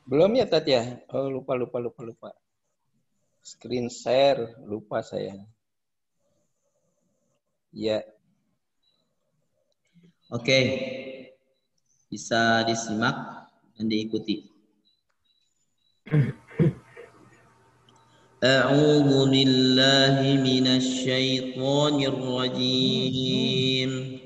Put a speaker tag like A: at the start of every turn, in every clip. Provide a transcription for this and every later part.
A: Belum ya Tat ya? Oh lupa. Screen share, lupa saya. Ya.
B: Oke. Bisa disimak dan diikuti. A'udzu billahi minasy syaithanir rajim.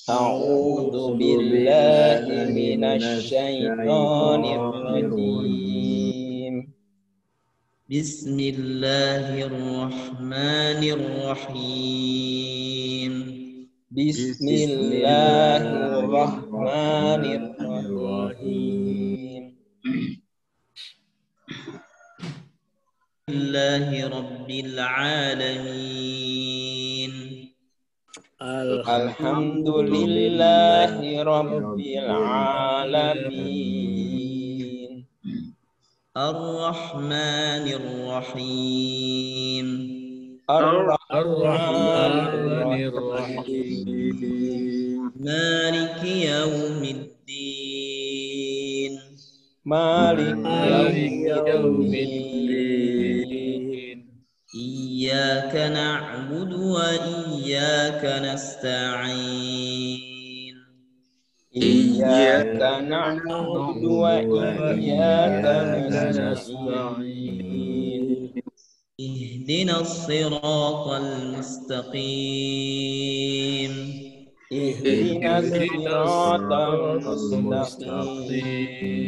A: A'udzu billahi minasy syaithanir rajim.
B: Bismillahirrahmanirrahim.
A: Bismillahirrahmanirrahim.
B: Alhamdulillahi rabbil alamin.
A: Alhamdulillahi rabbil alamin.
B: Ar-Rahmanir Rahim.
A: Ar-Rahmanir Rahim.
B: Maliki yaumiddin.
A: Maliki yaumiddin.
B: Iyyaka na'budu wa iyyaka nasta'in.
A: Iyyaka na'budu wa iyyaka nasta'in.
B: Ihdinas siratal mustaqim.
A: Ihdinas siratal mustaqim.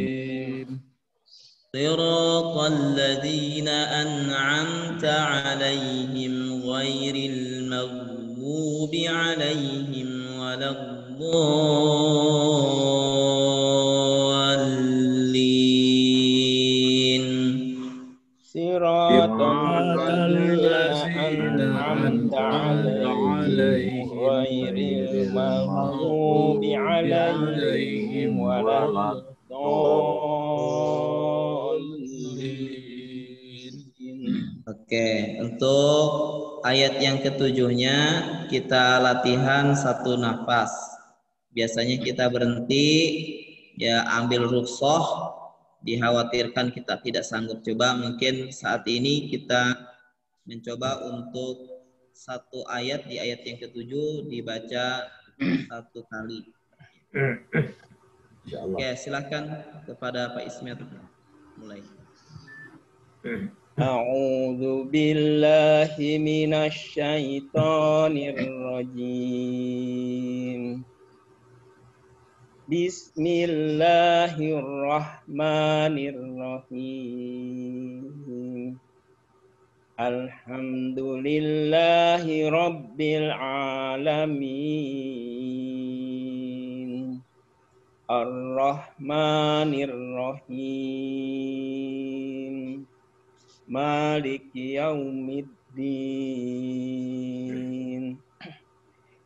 B: Siratal ladzina an'amta 'alaihim ghairil maghdubi 'alaihim waladdallin.
A: Siratal ladzina an'amta 'alaihim ghairil maghdubi 'alaihim waladdallin.
B: Oke, untuk ayat yang ketujuhnya kita latihan satu nafas. Biasanya kita berhenti, ya ambil rukhsah. Dikhawatirkan kita tidak sanggup. Coba mungkin saat ini kita mencoba untuk satu ayat di ayat yang ketujuh dibaca satu kali. Oke, silakan kepada Pak Ismet mulai.
A: A'udzu billahi minasy syaithanir rajim. Bismillahirrahmanirrahim. Alhamdulillahi rabbil alamin. Ar-Rahmanir Rahim. Maliki yaumiddin.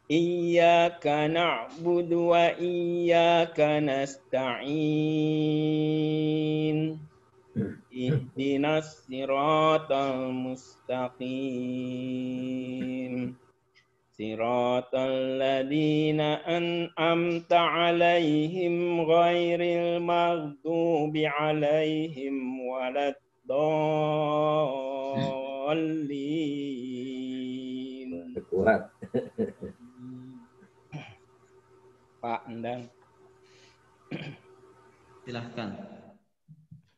A: Iyyaka na'budu wa iyyaka nasta'in. Ihdinas siratal mustaqim. Siratal ladzina an'amta 'alaihim ghairil maghdubi 'alaihim waladdallin.
C: Kuat.
A: Pak Endang.
B: Silahkan.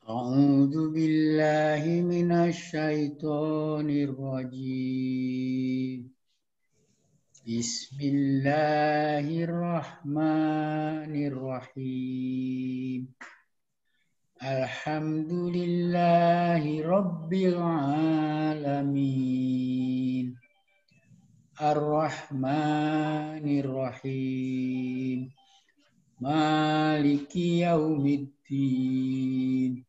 D: A'udzu billahi minasy syaithanir rajim. Bismillahirrahmanirrahim. Alhamdulillahi rabbil alamin. Ar-Rahmanir Rahim. Maliki yaumiddin.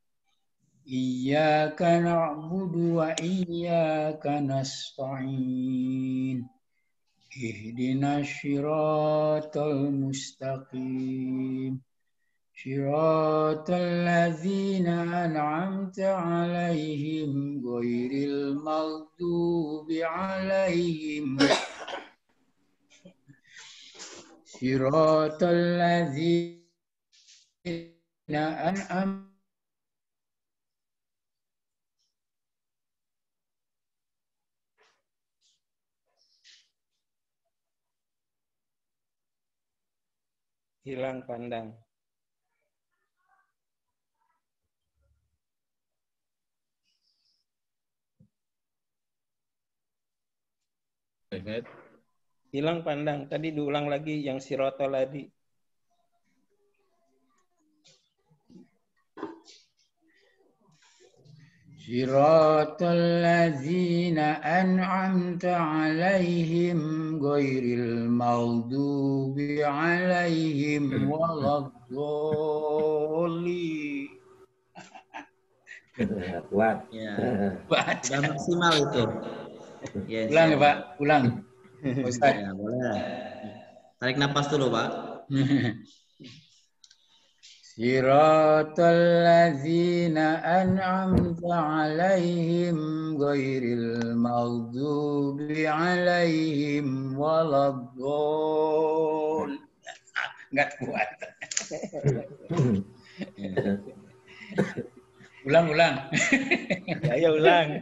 D: Iyyaka na'budu wa iyyaka nasta'in. Ihdinas siratal mustaqim. صراط الذين أنعمت عليهم غير المغضوب عليهم صراط الذين أنعمت
A: Hilang pandang. Hilang pandang. Tadi diulang lagi yang sirotol tadi.
D: صراط الذين أنعمت عليهم غير المغضوب عليهم ولا الضالين.
C: Kuat.
B: Ya.
D: Baca.
B: Sudah maksimal itu. Ya,
D: Ulang ya Pak, ulang. Ustaz.
B: Ya, boleh. Tarik napas dulu, Pak.
D: Siratal ladzina an'amta 'alaihim ghairil maghdubi 'alaihim waladdallin. Enggak kuat. Ulang.
A: Ayo ulang.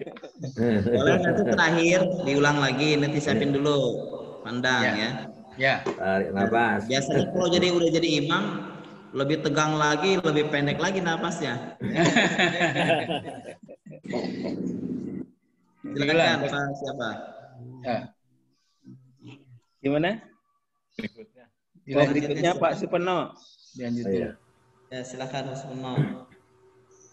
B: Boleh nanti terakhir diulang lagi, nanti siapin dulu pandang ya.
D: Ya.
C: Tarik nafas.
B: Biasanya kalau udah jadi imam lebih tegang lagi, lebih pendek lagi napasnya. Silakan Pak, siapa?
D: Ya.
A: Gimana? Berikutnya Pak Supeno.
D: Dilanjutin.
B: Ya, silakan Mas Suno.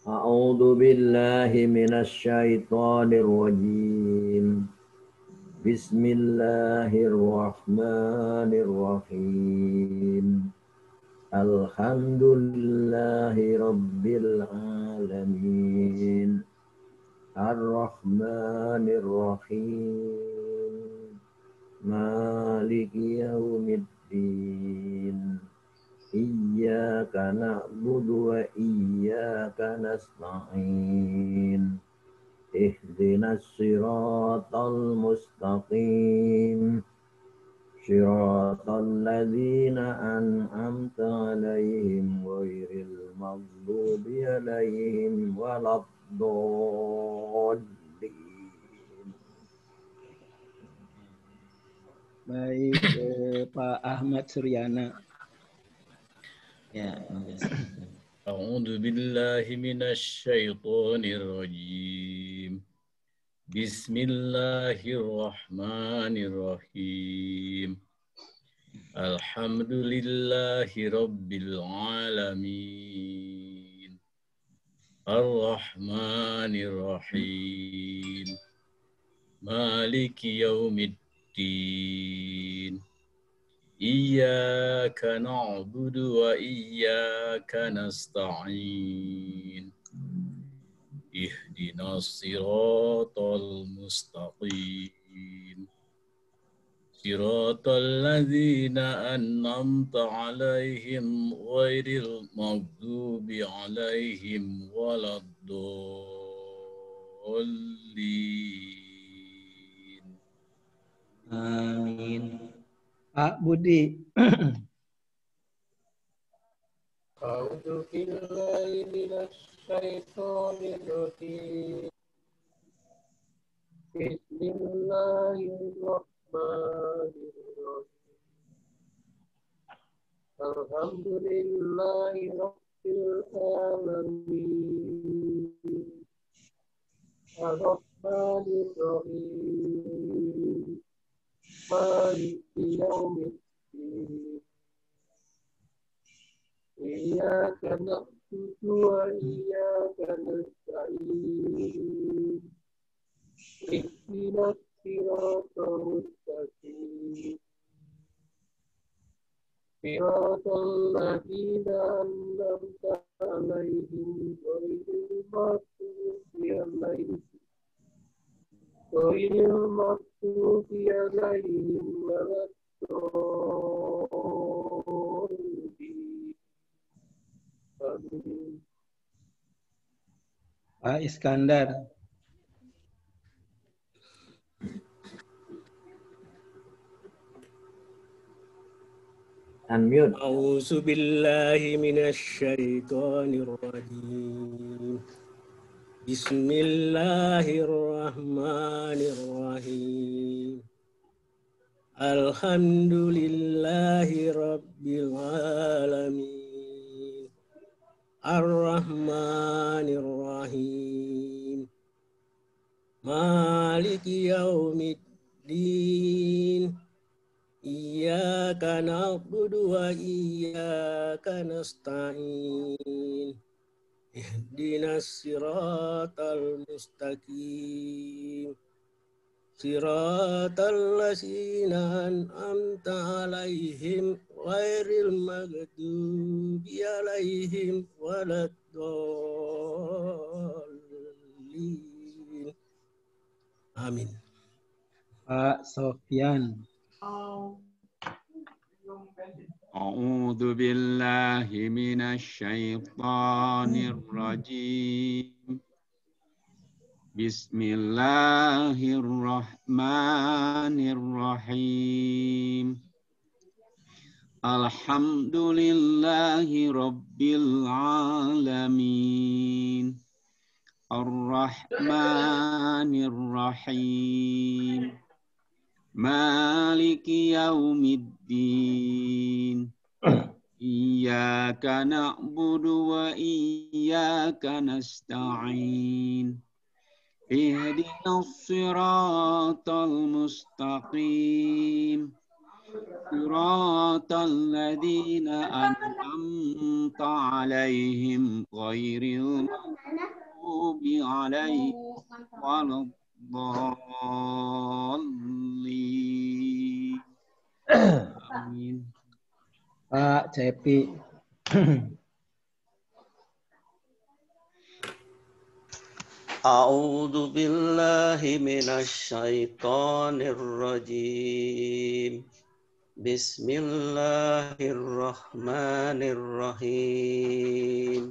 C: A'udzu billahi minasyaitonir rajim. Bismillahirrahmanirrahim. Alhamdulillahi rabbil alamin. Ar-Rahmanir Rahim. Maliki yaumiddin. Iyyaka na'budu wa iyyaka nasta'in. Ihdinas siratal mustaqim. Siratal ladzina an'amta 'alaihim ghairil maghdubi 'alaihim waladdallin.
A: Baik, Pak Ahmad Suryana.
B: Ya,
E: A'udzu billahi minasyaitonir rajim. Bismillahirrahmanirrahim. Alhamdulillahi rabbil alamin. Ar-Rahmanir Rahim. Maliki yaumiddin. Iyyaka na'budu wa iyyaka nasta'in. Ihdinas siratal mustaqim. Siratal ladzina an'amta 'alaihim ghairil maghdubi 'alaihim waladdallin.
B: Amin.
A: Pak Budi.
F: A'udzu billahi minasyaitonir rajim. Bismillahirrahmanirrahim. Alhamdulillahi rabbil alamin. Ar-Rahmanir Rahim. Maliki yaumiddin. Iyyaka na'budu wa iyyaka nasta'in. Ihdinas siratal mustaqim. Siratal ladzina an'amta 'alaihim ghairil maghdubi 'alaihim waladdallin.
A: Pak Iskandar.
C: Unmute.
F: A'udzu billahi minasyaitonir rajim. Bismillahirrahmanirrahim. Alhamdulillahi rabbil alamin. Ar-Rahmanir Rahim. Maliki yaumiddin. Iyyaka na'budu wa iyyaka nasta'in. Ihdinas siratal mustaqim. Siratal ladzina an'amta 'alaihim ghairil maghdubi 'alaihim waladdallin. Amin.
A: Pak Sofyan.
G: أعوذ بالله من الشيطان الرجيم بسم الله الرحمن الرحيم الحمد لله رب العالمين الرحمن الرحيم مالك يوم الدين إياك نعبد وإياك نستعين اهدنا الصراط المستقيم صراط الذين أنعمت عليهم غير المغضوب عليهم ولا الضالين. Amin.
A: Pak Cepi.
H: أعوذ بالله من الشيطان الرجيم بسم الله الرحمن الرحيم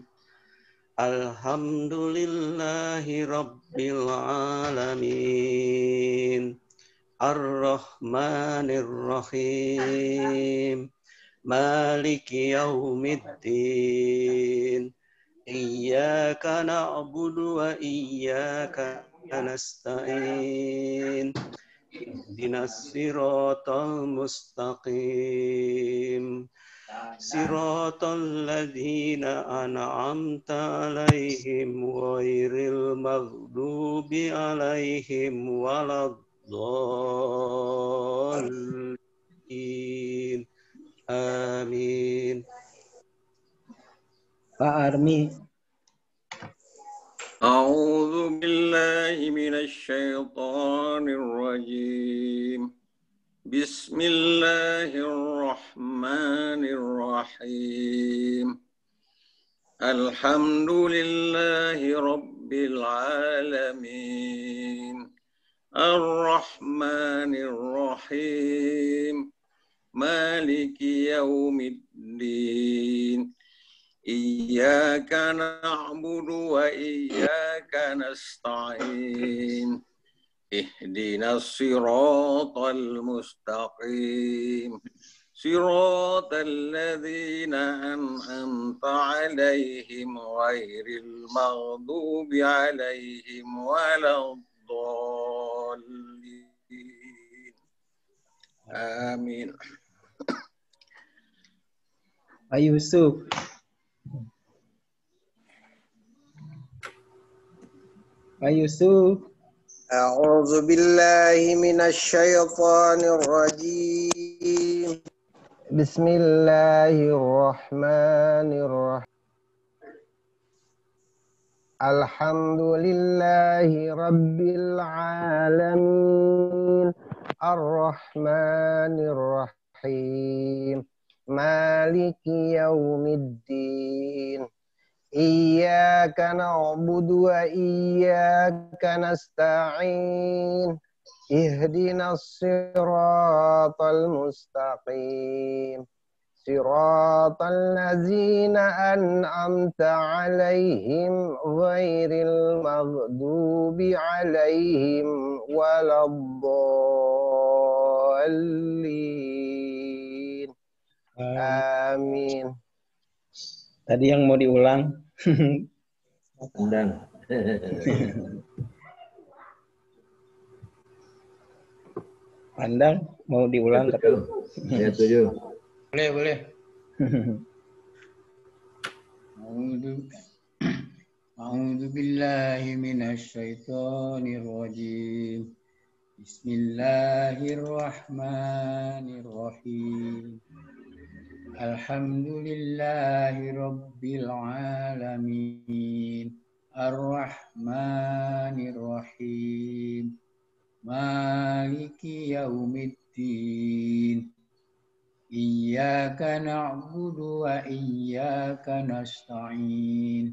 H: الحمد لله رب العالمين الرحمن الرحيم مالك يوم الدين إياك نعبد وإياك نستعين اهدنا الصراط المستقيم صراط الذين أنعمت عليهم غير المغضوب عليهم ولا الضالين آمين.
A: Pak Armi.
I: أعوذ بالله من الشيطان الرجيم بسم الله الرحمن الرحيم الحمد لله رب العالمين الرحمن الرحيم مالك يوم الدين إياك نعبد وإياك نستعين اهدنا الصراط المستقيم صراط الذين أنعمت عليهم غير المغضوب عليهم ولا الضالين آمين.
A: Pak Yusuf. Pak Yusuf.
J: أعوذ بالله من الشيطان الرجيم بسم الله الرحمن الرحيم الحمد لله رب العالمين الرحمن الرحيم مالك يوم الدين إياك نعبد وإياك نستعين اهدنا الصراط المستقيم Siratal ladzina an'amta 'alaihim ghairil maghdubi 'alaihim waladdallin. Amin.
A: Tadi yang mau diulang.
C: Pandang.
A: Pandang mau diulang.
C: Ayat 7.
D: Boleh. A'udzu billahi minasy syaithanir rajim. Bismillahirrahmanirrahim. Alhamdulillahi rabbil alamin. Ar-Rahmanir Rahim. Maliki yaumiddin. Iyyaka na'budu wa iyyaka nasta'in.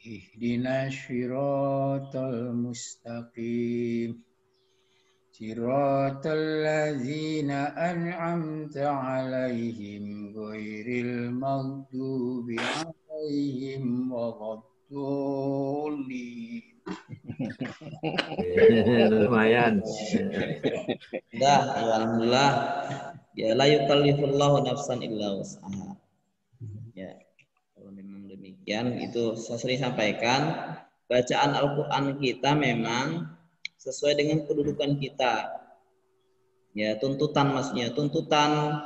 D: Ihdinas siratal mustaqim. Siratal ladzina an'amta 'alaihim ghairil maghdubi 'alaihim waladdallin.
C: Lumayan.
B: Dah, alhamdulillah. Ya, la yukallifullahu nafsan illa wus'aha. Ya, kalau memang demikian, itu saya sering sampaikan, bacaan Al-Quran kita memang sesuai dengan kedudukan kita. Ya, tuntutan maksudnya, tuntutan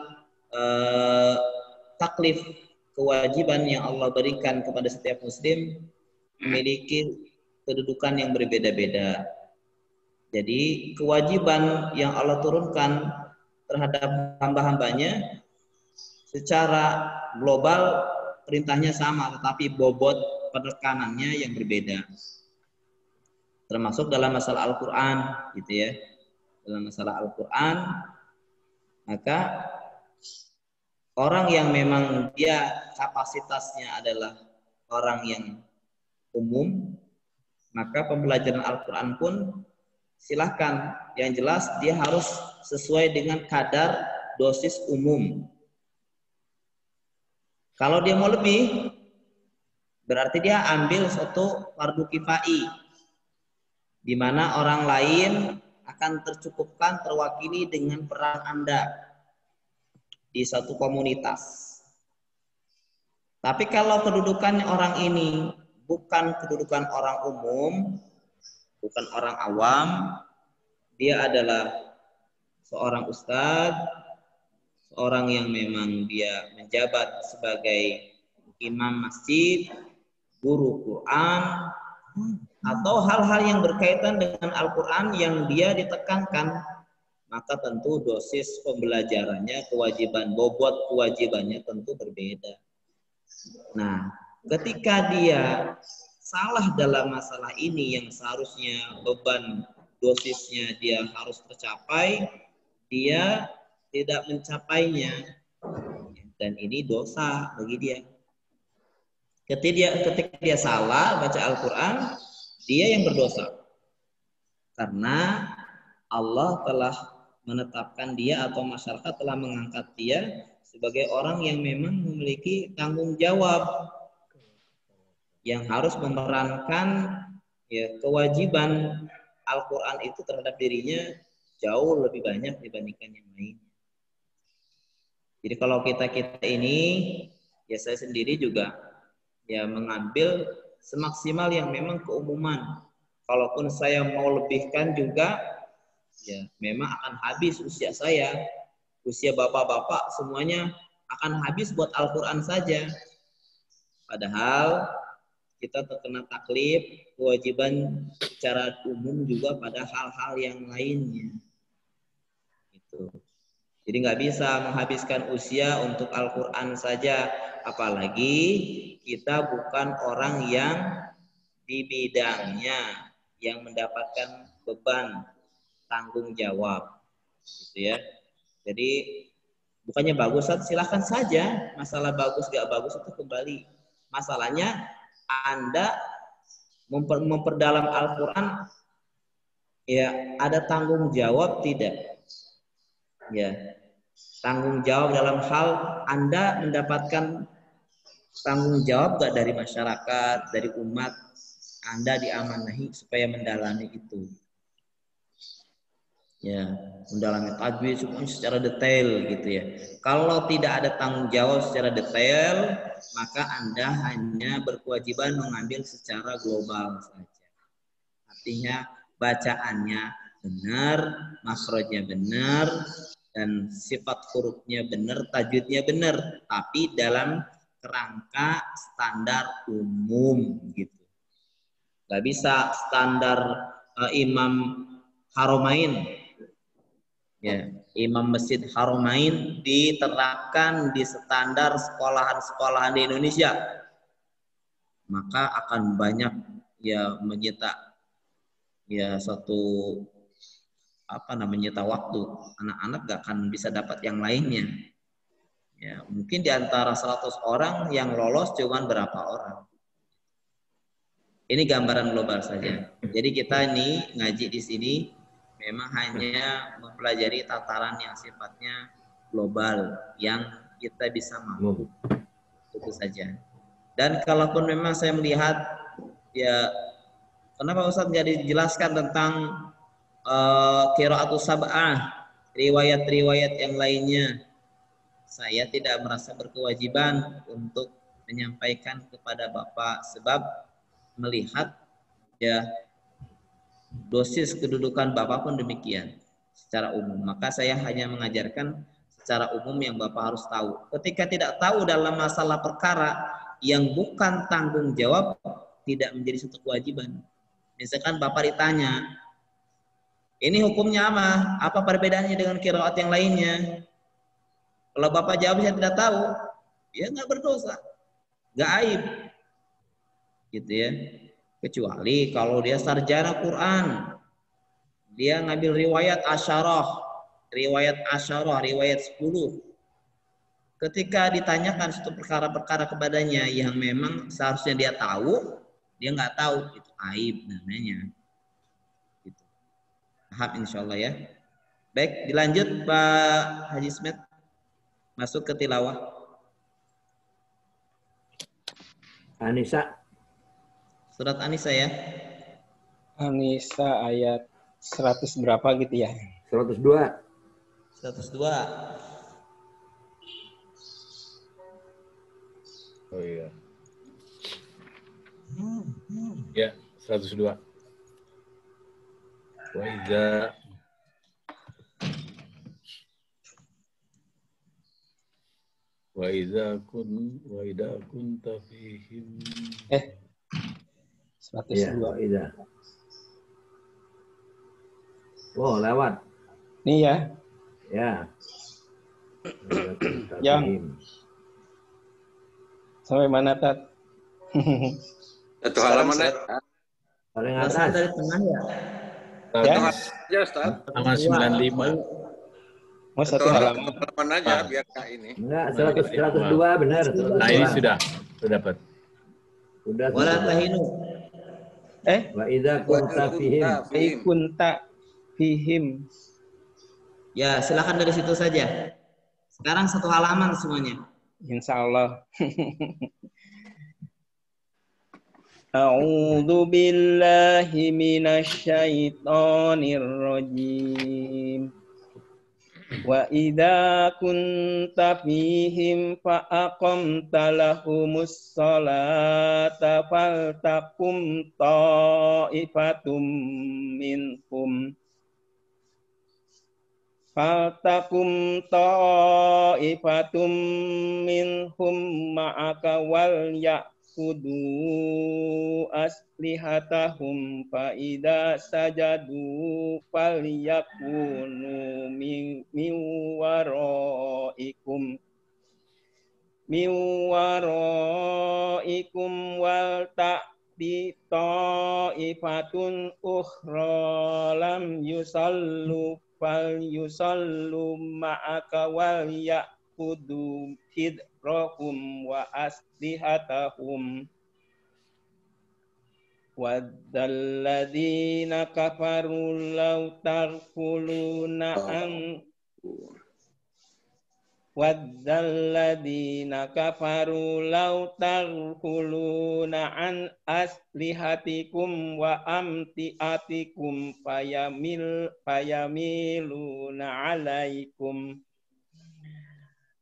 B: taklif, kewajiban yang Allah berikan kepada setiap muslim memiliki kedudukan yang berbeda-beda. Jadi kewajiban yang Allah turunkan terhadap hamba-hambanya secara global perintahnya sama, tetapi bobot penekanannya yang berbeda. Termasuk dalam masalah Al-Quran, gitu ya. Dalam masalah Al-Quran, maka orang yang memang dia kapasitasnya adalah orang yang umum, maka pembelajaran Al-Quran pun silahkan. Yang jelas dia harus sesuai dengan kadar dosis umum. Kalau dia mau lebih, berarti dia ambil suatu fardu kifai, di mana orang lain akan tercukupkan, terwakili dengan peran Anda di satu komunitas. Tapi kalau kedudukan orang ini bukan kedudukan orang umum, bukan orang awam, dia adalah seorang ustadz, seorang yang memang dia menjabat sebagai imam masjid, guru Quran, atau hal-hal yang berkaitan dengan Al-Quran yang dia ditekankan, maka tentu dosis pembelajarannya, kewajiban, bobot kewajibannya tentu berbeda. Nah, ketika dia salah dalam masalah ini yang seharusnya beban dosisnya dia harus tercapai, dia tidak mencapainya, dan ini dosa bagi dia. Ketika dia salah baca Al-Quran, dia yang berdosa, karena Allah telah menetapkan dia atau masyarakat telah mengangkat dia sebagai orang yang memang memiliki tanggung jawab, yang harus memerankan ya, kewajiban Al-Quran itu terhadap dirinya jauh lebih banyak dibandingkan yang lainnya. Jadi kalau kita ini, ya saya sendiri juga ya mengambil semaksimal yang memang keumuman. Kalaupun saya mau lebihkan juga, ya memang akan habis usia saya, usia bapak-bapak semuanya akan habis buat Al-Quran saja. Padahal kita terkena taklif, kewajiban secara umum juga pada hal-hal yang lainnya. Gitu. Jadi nggak bisa menghabiskan usia untuk Al-Quran saja, apalagi kita bukan orang yang di bidangnya, yang mendapatkan beban tanggung jawab, gitu ya. Jadi bukannya bagus, silahkan saja. Masalah bagus gak bagus itu kembali. Masalahnya Anda memperdalam Al-Quran, ya ada tanggung jawab tidak? Ya, Tanggung jawab dalam hal Anda mendapatkan tanggung jawab gak dari masyarakat, dari umat, Anda diamanahi supaya mendalami itu. Ya, mendalami tajwid secara detail gitu ya. Kalau tidak ada tanggung jawab secara detail, maka Anda hanya berkewajiban mengambil secara global saja. Artinya bacaannya benar, makhrajnya benar, dan sifat hurufnya benar, tajwidnya benar, tapi dalam kerangka standar umum gitu. Gak bisa standar Imam Haramain. Ya, Imam Masjid Haramain diterapkan di standar sekolahan-sekolahan di Indonesia, maka akan banyak ya menyita ya menyita waktu. Anak-anak gak akan bisa dapat yang lainnya. Ya, mungkin di antara 100 orang yang lolos cuma berapa orang. Ini gambaran global saja. Jadi kita ini ngaji di sini memang hanya mempelajari tataran yang sifatnya global yang kita bisa mampu. Itu saja. Dan kalaupun memang saya melihat ya kenapa Ustaz nggak dijelaskan tentang qiraatus sab'ah, riwayat-riwayat yang lainnya. Saya tidak merasa berkewajiban untuk menyampaikan kepada Bapak sebab melihat ya dosis kedudukan Bapak pun demikian secara umum. Maka saya hanya mengajarkan secara umum yang Bapak harus tahu. Ketika tidak tahu dalam masalah perkara yang bukan tanggung jawab, tidak menjadi satu kewajiban. Misalkan Bapak ditanya, ini hukumnya apa? Apa perbedaannya dengan qiraat yang lainnya? Kalau Bapak jawab saya tidak tahu, ya nggak berdosa, nggak aib, gitu ya. Kecuali kalau dia sarjana Quran, dia ngambil riwayat asyarah, riwayat 10. Ketika ditanyakan suatu perkara-perkara kepadanya yang memang seharusnya dia tahu, dia nggak tahu, itu aib namanya. Gitu. Paham insyaallah ya. Baik, dilanjut Pak Haji Ismet, masuk ke tilawah.
C: Anisa.
B: Surat Anisa ya.
A: Anisa ayat 100 berapa gitu ya?
C: 102.
B: 102.
E: Oh iya. Ya, 102. Wa idza kunta fihim
A: 102.
C: Ya, oh, lewat.
A: Nih ya.
C: Ya.
A: Yang sampai mana, Tat?
I: Satu halaman ya.
C: Paling
B: atas. Dari tengah ya.
I: Satu aja, Ustaz.
E: Halaman 95.
A: Mau satu halaman.
I: Halaman aja biar Kak ini.
C: Enggak, 102 benar.
E: Nah, ini sudah dapat.
C: Sudah.
B: Wala tahinu.
C: Wa idza kunta
A: fihim.
B: Ya, silakan dari situ saja. Sekarang satu halaman semuanya.
A: Insyaallah. A'udzu billahi minasyaitonir rajim. Wa idza kunta fihim fa aqamta lahumus sholata faltaqum ta'ifatum minhum ma'aka wal ya'khudhu aslihatahum fa idza sajadu falyakunu min waraikum wal ta'ti ta'ifatun ukhra lam yusallu fal yusallu ma'aka wal ya'khudhu hidrahum wa aslihatahum waddalladzina kafaru law tarkuluna an Wadzalladina kafaru law taghfuluna an aslihatikum wa amtiatikum fayamiluna alaikum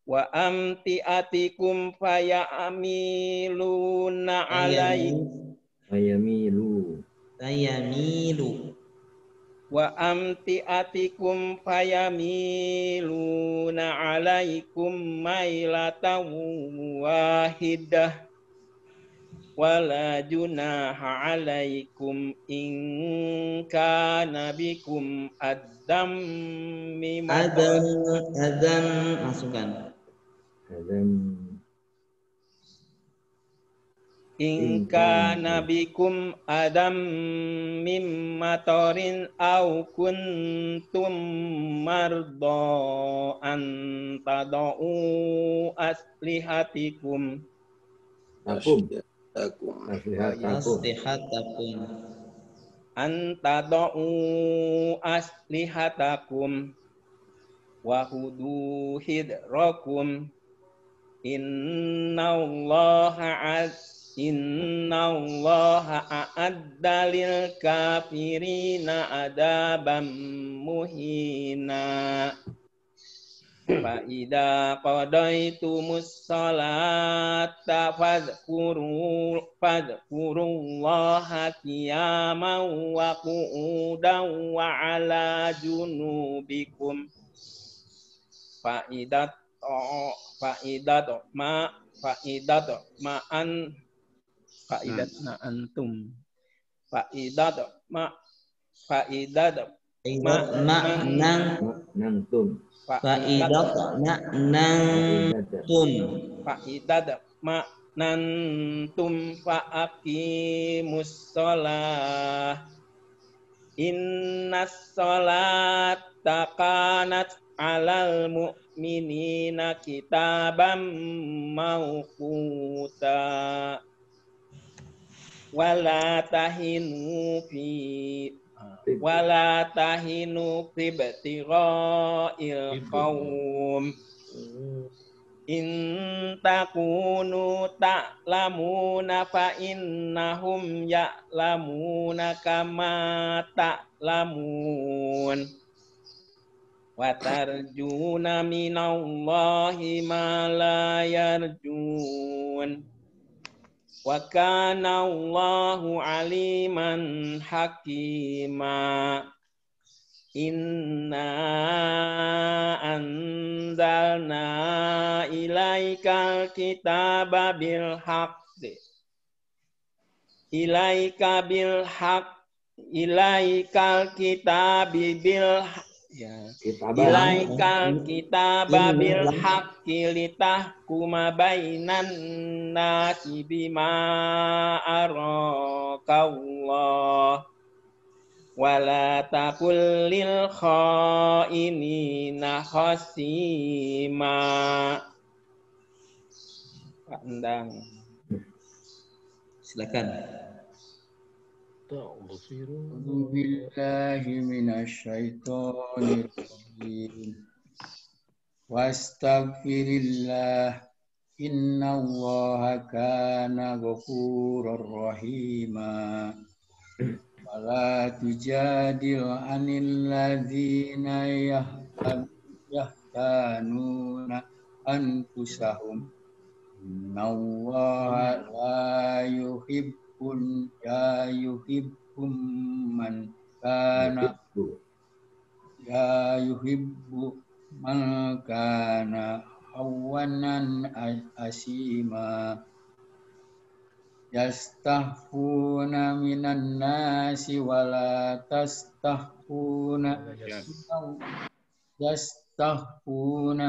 A: wa amtiatikum fayamiluna alaikum
C: Fayamilu.
A: wa amtiatikum fayamiluna alaikum mailatan wahidah wala junaha alaikum in kana bikum adam
B: Adzan masukkan.
A: In kana bikum adam mim matorin au kuntum mardo an tadau aslihatikum
B: Aslihatakum.
A: an tadau aslihatakum wa hudu hidrakum innallaha a'adda lil kafirina adaban muhina. Fa idza qadaitumus salata fadhkurullaha qiyaman wa qu'udan wa ala junubikum. Fa'idat nantum fa'aqimus shalah innas sholata kanat 'alal mu'minina kitaban mawquta wala tahinu fi ibtigha'il qaum in takunu ta'lamuna fa innahum ya'lamuna kama ta'lamun wa tarjuna minallahi ma la yarjun wa kana Allahu aliman hakima. Inna anzalna ilaikal kitaba bil haqqi ilaikal kitabi bil ilaikal kitaba bil haqqi litahkuma bainan nasi bima arakallah wala takul lil khainina khasima. Pak Endang.
B: Silakan.
D: A'udzu billahi minasyaitonir rajim. Wastaghfirillah innallaha kana ghafurur rahima. Wala tujadil anil ladzina yahtanuna anfusahum innallaha la yuhibbun man kana hawanan asima. Yastahfuna minan nasi wala tastahfuna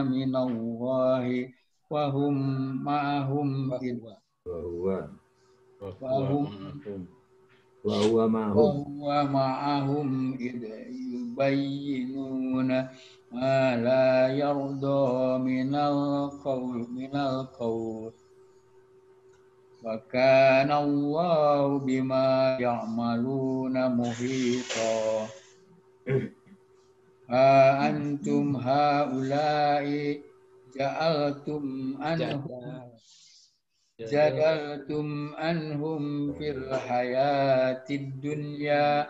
D: minallahi wa hum ma'ahum id yubayyinuna ma la yarda minal qawl wa kana Allahu bima ya'maluna muhita. Ha antum haula'i jadaltum anhum fil hayatid dunya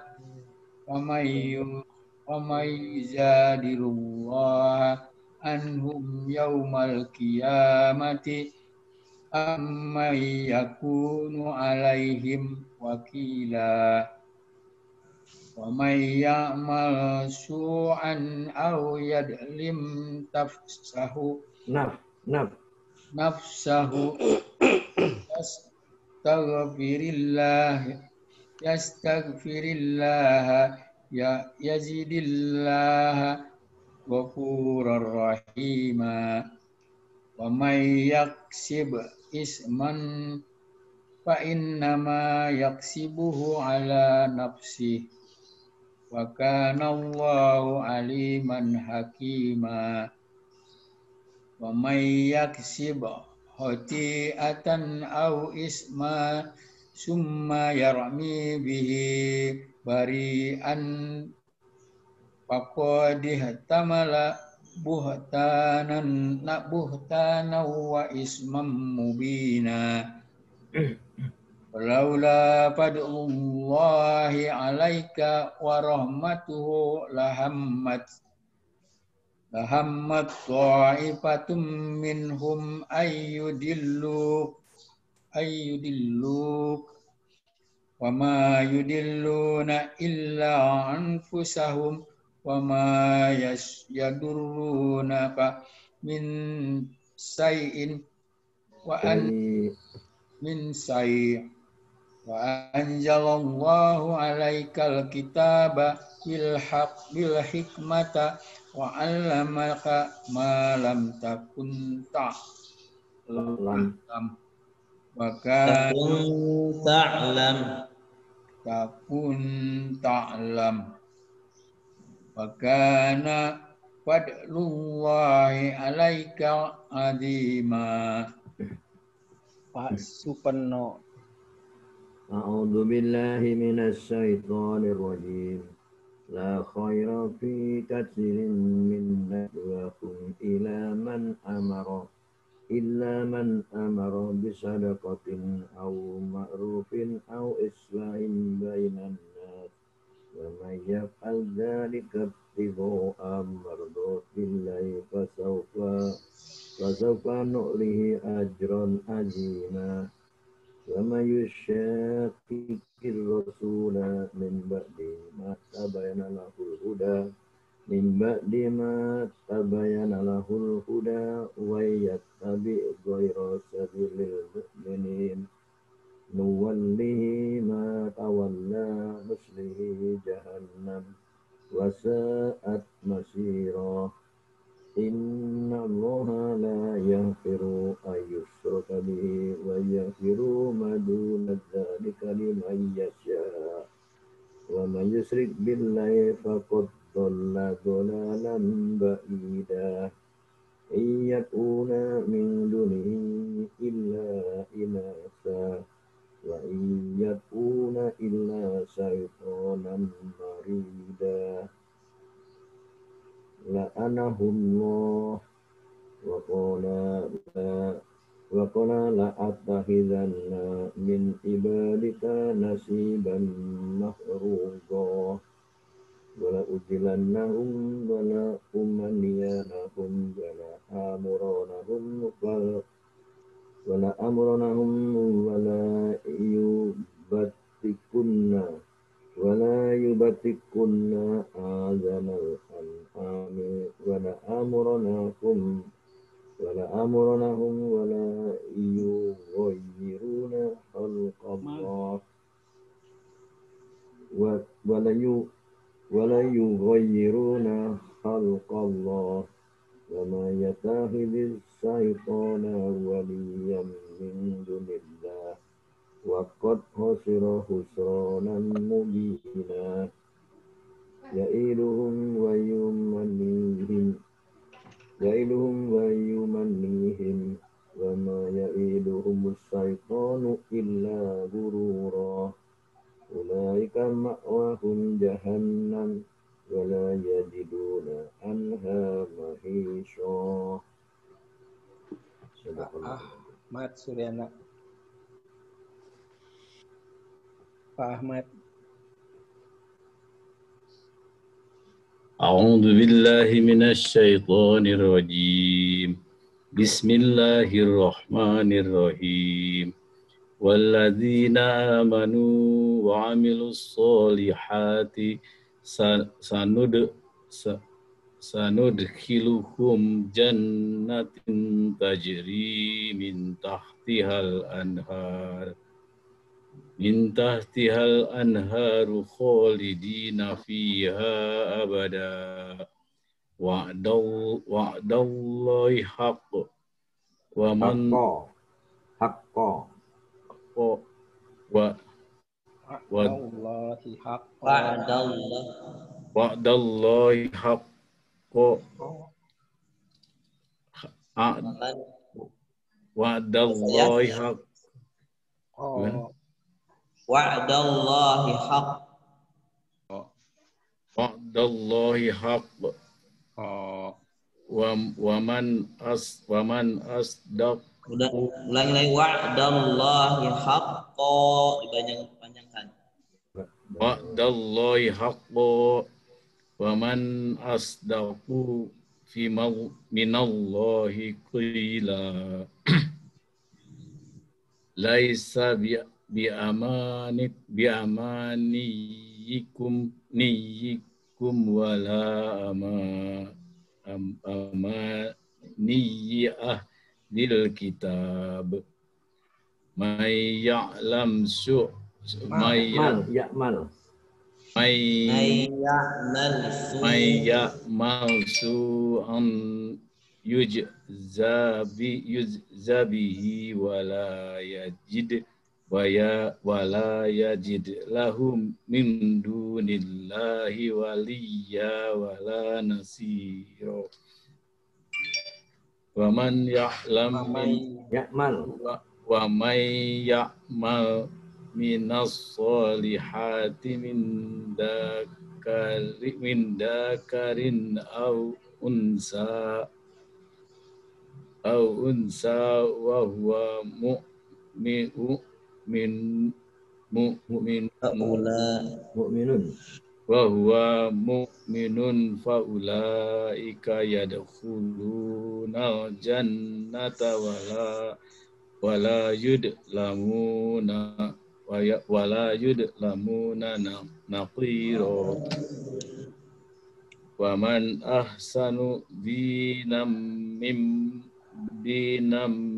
D: wa may yujadilullah anhum yaumal qiyamati amma yakunu alaihim wakila wa may ya'mal su'an aw yadlim nafsahu yastaghfirillah yazidillah ghafurur rahima wa may yaksib isman fa innama yaksibuhu ala nafsihi wa kana Allahu aliman hakima wa may yaksib khati'atan aw isma summa yarmi bihi bari'an faqad ihtamala buhtanan wa ismam mubina walaula fadlullahi alaika wa rahmatuhu lahammat ta'ifatum minhum ayyudilluk wa ma yudilluna illa anfusahum wa ma yadurrunaka min say'in wa anzalallahu alaikal kitaba bil hikmata wa 'allamaka ma lam takun ta'lam wa kana fadlullahi alaika azima.
A: Pak Suparno.
C: A'udzu billahi minasy syaithanir rajim. La khaira fi katsirin min najwahum illa man amara bisadaqatin aw ma'rufin aw islahin bainan nas wa may yaf'al dzalika ibtigha'a mardatillahi fasawfa nu'lihi ajran azima wa may yushaqiqir rasula min ba'di ma tabayyana lahul huda wa yattabi' ghayra sabilil mu'minin nuwallihi ma tawalla nuslihi jahannam wa sa'at masira inna allaha la yaghfiru ayyushraka bihi wa yaghfiru ma duna dzalika liman yasha wa man yusyrik billahi faqad dhalla dhalalan ba'ida iyatuna min dunihi illa inasa wa iyatuna illa syaitan marida la'anahullah wa qala la'attakhizanna min ibadika nasiban mafruḍa wa la'udillannahum wa la'umanniyanahum wa la'amuranahum wa la'yubatikunna adzanal an'ami wa la'amuranahum wa la'yughayyiruna khalqallah wa ma yattakhidhis syaitana waliyyan min dunillah wa qad khasira khusranan mubina ya'iduhum wa yumannihim wa ma ya'iduhumus syaitanu illa ghurura ulaika ma'wahum jahannam wa la yajiduna anha mahisha
A: Ahmad Suryana. Pak Ahmad.
E: A'udzu billahi minasy syaithanir rajim. Bismillahirrahmanirrahim. Walladzina amanu wa 'amilus solihati sanudkhiluhum jannatin tajri min tahtihal anharu khalidina fiha abada wa'dallahi haqq wa man
C: Haqqo.
E: wa'dallahi haqqo wa'dallahi haqq
B: Wa'dallahi haqq.
E: Wa'dallahi haqq. Wa man asdaq.
B: Ulangi lagi. Wa'dallahi haqqo. Dipanjangkan.
E: Wa'dallahi haqqo. Wa man asdaqu minallahi qila. Laisa biamaniyikum wala amaniyi ahlil kitab may ya'mal su'an yujzabihi wala yajid lahum min dunillahi waliyya wala nasira. Wa man ya'mal minas solihati min dakarin aw unsa wa huwa mu'minun wa huwa mu'minun fa ulaika yadkhuluna jannata wala yudlamuna naqira. Wa man ahsanu dinam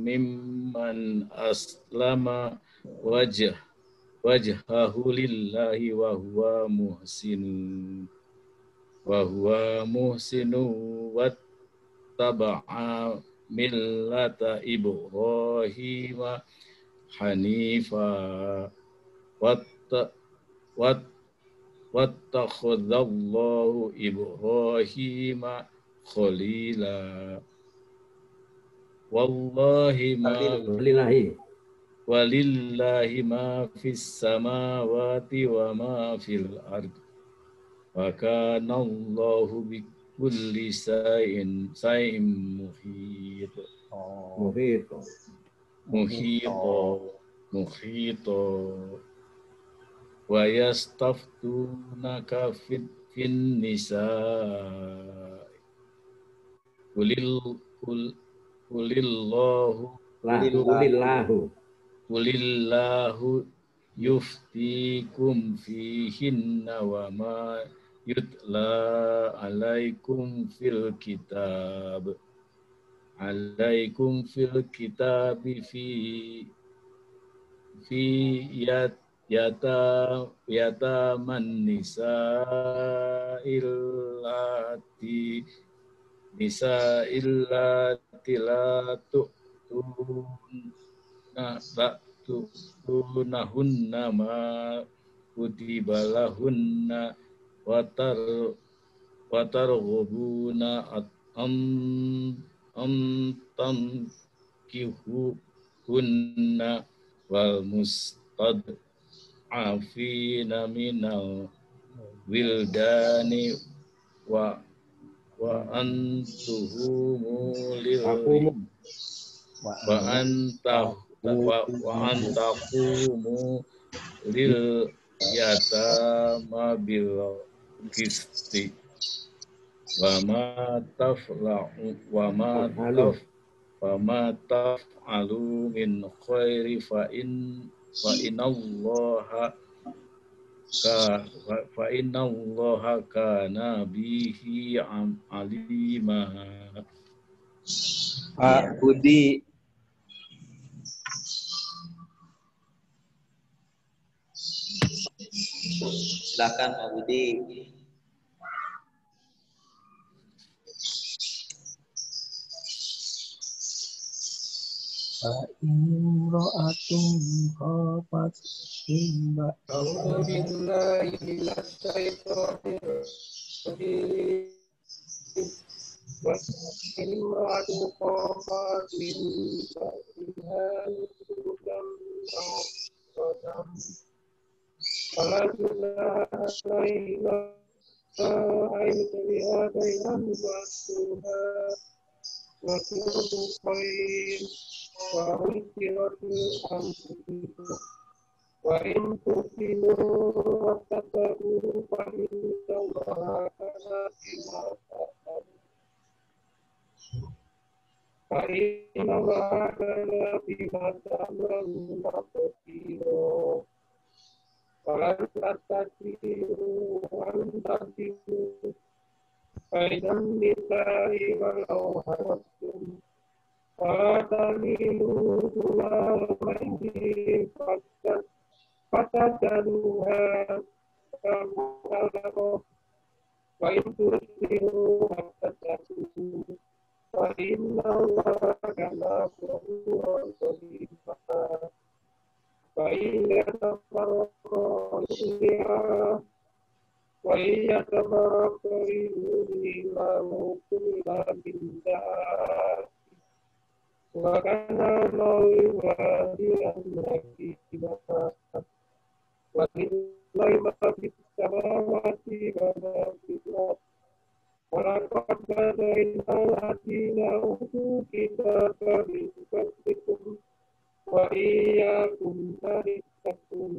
E: mimman aslama wajhahu lillahi wa huwa muhsinu wattaba'a millata Ibrahima hanifa wattakhadallahu Ibrahima khalila. Walillahi ma fis samawati wa ma fil ard. Wa kana Allahu bi kulli shay'in muhito. Wa yastaftunaka fin nisa. Qulillahu yuftikum fihinna wa ma yutla alaikum fil kitabi fi yataman nisa'illati la tu'tunahunna ma kutiba lahunna watarghubuna tankihuhunna wal mustad'afina minal wildani wa antuhumu wa antaqumu lil yatama bil qisti wa ma taf'alu min khairi fa innallaha kana bihi alima.
A: Pak Budi.
B: Silakan Pak Budi.
A: Imra'atun khafat imba.
F: A'udzu billahi minasy syaithanir rajim. Wa imra'atu khafat min ba'liha nusyuzan aw fala junaha 'alaihima an tabi'a bainahuma sulha wa sulhu khair wa ukhiratul anfusikum wa in tuhsinu wa tattaqu fa innallaha kana bima ta'malun fa innallaha kana bima ta'malun basira wa la tastati'u an ta'dilu bainan nisa'i walau harastum wa tamilu sulaihi fatadaluha kamu wa intusiru fatadalu wa inna allaha kana ghafurur rahim wa inna wa iya tabarakari lahu kulla bindah wa kana lahu wadiyan hakimah wa lillahi ma fis samawati wa ma fil ardi wa laqad badalna alladziina utul kitaba min qablikum wa iyyakum tattaqun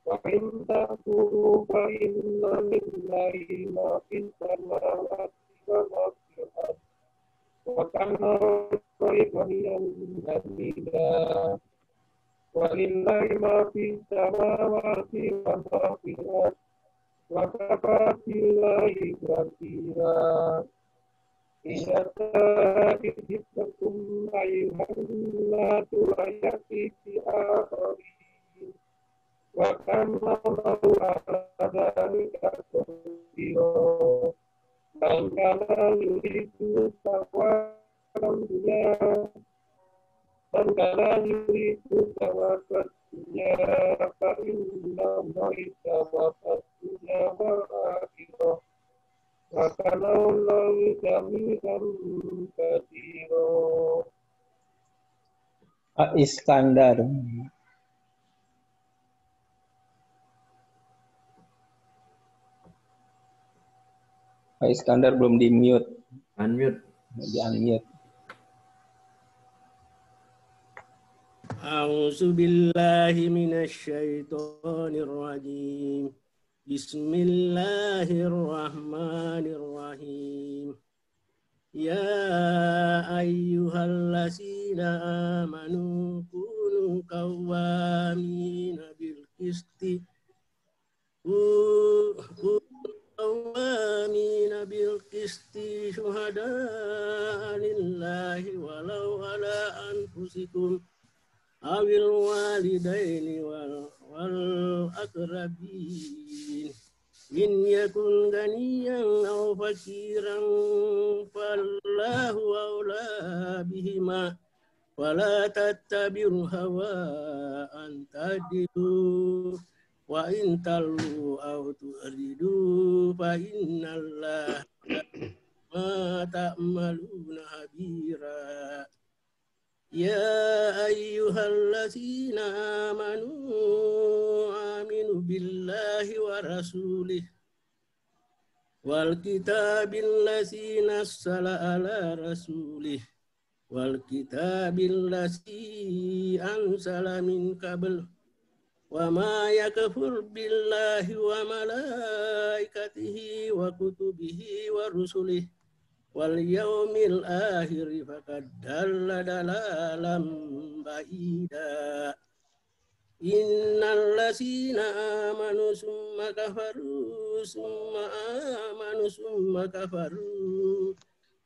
F: wa in takfuru fa inna lillahi ma fis samawati wa ma fil ardi wa kana ghaniyan hamida wa lillahi ma fis samawati wa ma fil ardi wa kafa billahi wakila idza ta'tikum ayyuhal ayati fi akhirin wa kana Allahu ala dzalika qadira man kana yuridu thawaban dunya man kana yuridu thawaban dunya fa inna Allaha thawaban dunya wal akhirah wa kana Allahu samii'an basira.
A: Pak Iskandar. Pak Iskandar belum di-mute.
C: Unmute.
A: Di-unmute.
F: A'udzu billahi minasy syaithanir rajim. Bismillahirrahmanirrahim. Ya ayyuhallazina amanu kunu qawwamina bil qisti qawwamina bil qisti syuhada'a lillahi walau ala anfusikum awil walidaini wal aqrabin in yakun ganiyan aw fakiran fallahu awla bihima wala tattabi'u hawa an tadilu wa in talu aw tu'ridu fa innallaha ma ta'maluna habira. Ya ayyuhallazina amanu aminu billahi wa rasulih wal kitabil lazi nazzala ala rasulih wal kitabil ladzi anzala min qabl wa ma yakfur billahi wa malaikatihi wa kutubihi wa rusulihi wal yaumil akhir faqad dalla dalalan ba'ida. Innal ladzina amanu summa kafaru summa amanu summa kafaru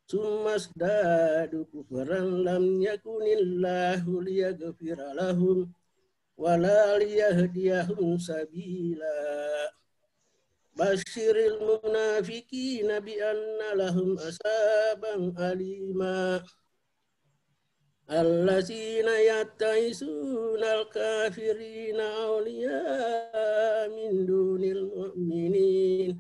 F: summa zdadu kufran lam yakunillahu liyaghfira lahum wala liyahdiyahum sabila. Basyiril munafiqina bi anna lahum asaban alima. Allazina yattaisuna al-kafirina awliya min dunil mu'minin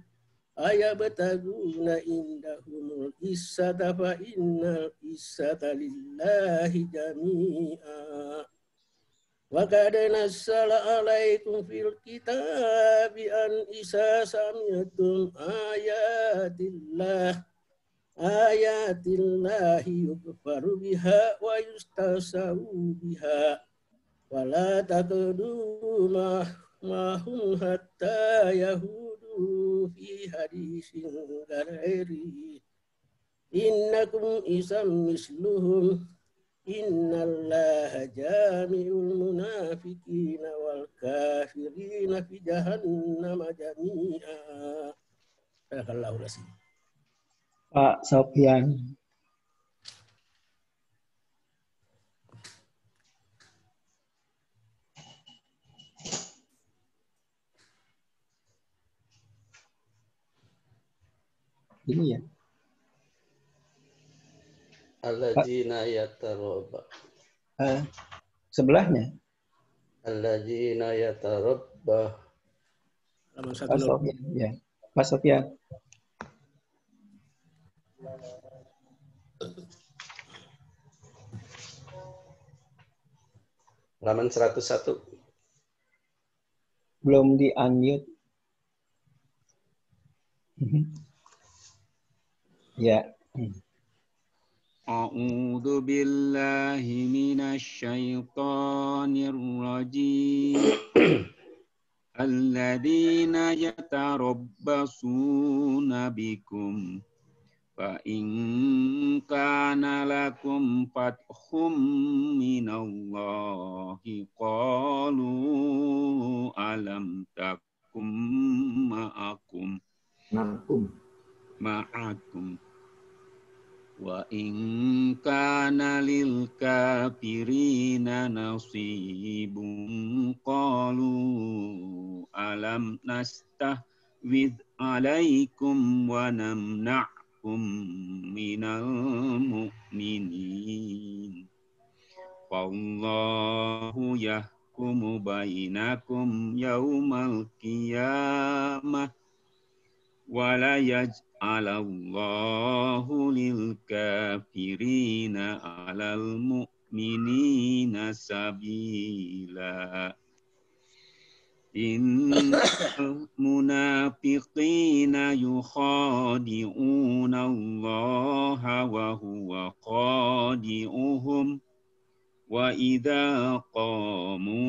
F: ayabtaguna indahumul izzata fa innal izzata lillahi jami'a. Wa qad nazzala alaikum fil kitabi an isa sami'tum ayatillahi yukfaru biha wa yustasau biha wa la taqdu mahum hatta yahudu fi hadisin ghairi innakum isam misluhum innallaha jami'ul munafiqina wal kafirina fi jahannama jami'a. Barakallahu lakum.
A: Pak Sofyan. Ini ya.
H: Alladzina yatarabba.
A: Sebelahnya.
H: Alladzina yatarabba.
A: Pak Sofyan, ya. Pak Sofyan.
H: Halaman 101.
A: Belum di-unmute. Ya.
G: A'udzu billahi minasy syaithanir rajim. Alladzina yatarabbasuna bikum fa in kana lakum fathum minallahi qalu alam takum ma'akum wa in kana lil kafirina nasibun qalu alam nastahwid alaikum wa namna'kum minal mu'minin wallahu yahkumu bainakum yaumal qiyamah wala yaj'alallahu lil kafirina 'alal mu'minina sabila. Innal munafiqina yukhadi'una Allaha wa huwa khadi'uhum wa idza qamu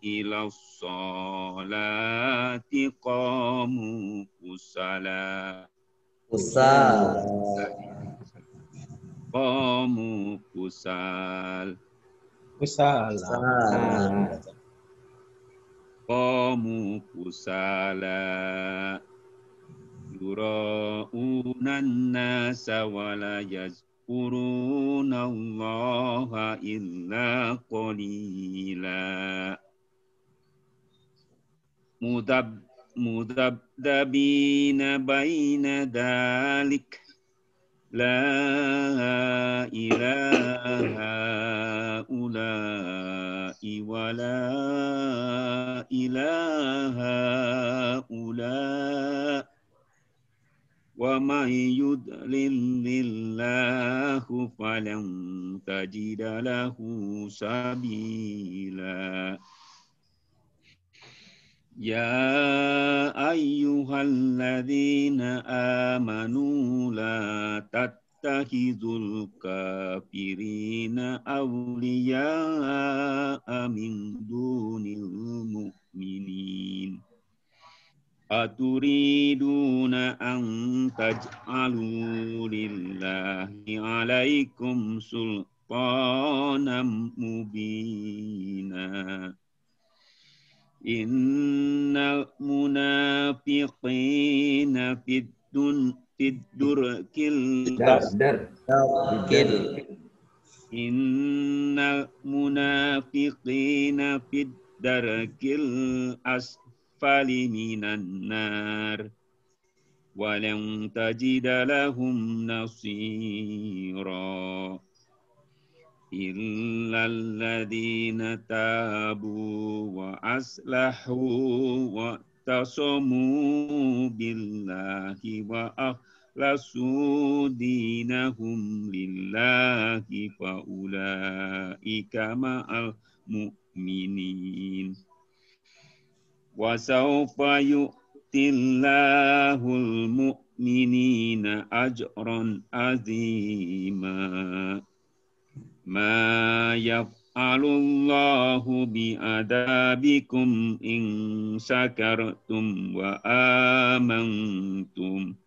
G: ila sholati qamu kusala yura'unan nasa wa la yazkuruna Allaha illa qalila mudabdabina baina dalik la ilaha ula'i wa la ilaha ula' wa man yudlilillahu falan tajida lahu sabila. Ya ayyuhalladzina amanu la tattakhizul kafirina awliya'a min dunil mu'minin. Aturiduna an taj'alu lillahi alaikum sultanan mubina. Innal munafiqina fid durkil Innal munafiqina fid darkil asfali minan nar walan tajida lahum nasira illal ladzina tabu wa aslahu wa tasamu billahi wa akhlasu dinahum lillahi fa ulaika ma'al mu'minin wa sawfa yu'tillahul mu'minina ajran azima. Ma yaf'alullahu bi'adabikum in syakartum wa amantum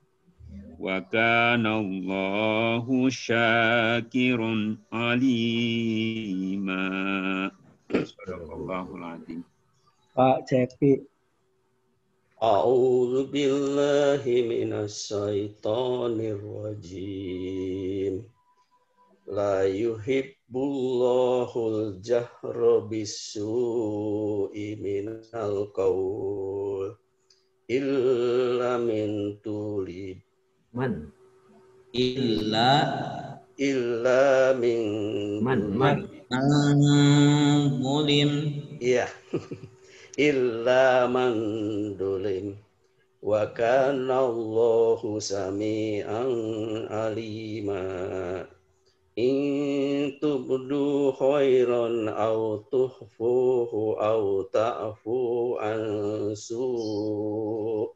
G: wa kana Allahu syakirun alima. Sadaqallahul azim.
F: Pak Cepi.
H: A'udzu billahi minasyaitonir rajim. La yuhibbullahul jahra bisu'i minal qaul illa min tulib illa min mulim ya illa man dulim wa kana Allahu sami'an alima. In tubdu khairan aw tuhfuhu aw ta'fu an su'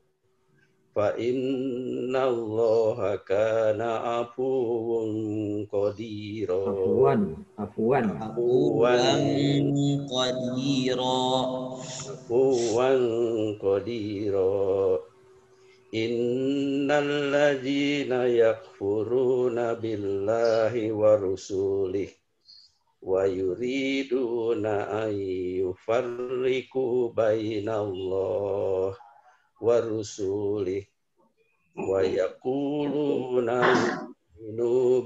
H: fa inna Allaha kana afuwan qadira. Afuwan qadira. Innal ladzina yakfuruna billahi wa rusulih wa yuriduna an yufarriqu bainallah wa rusulih wa yaquluna nu'minu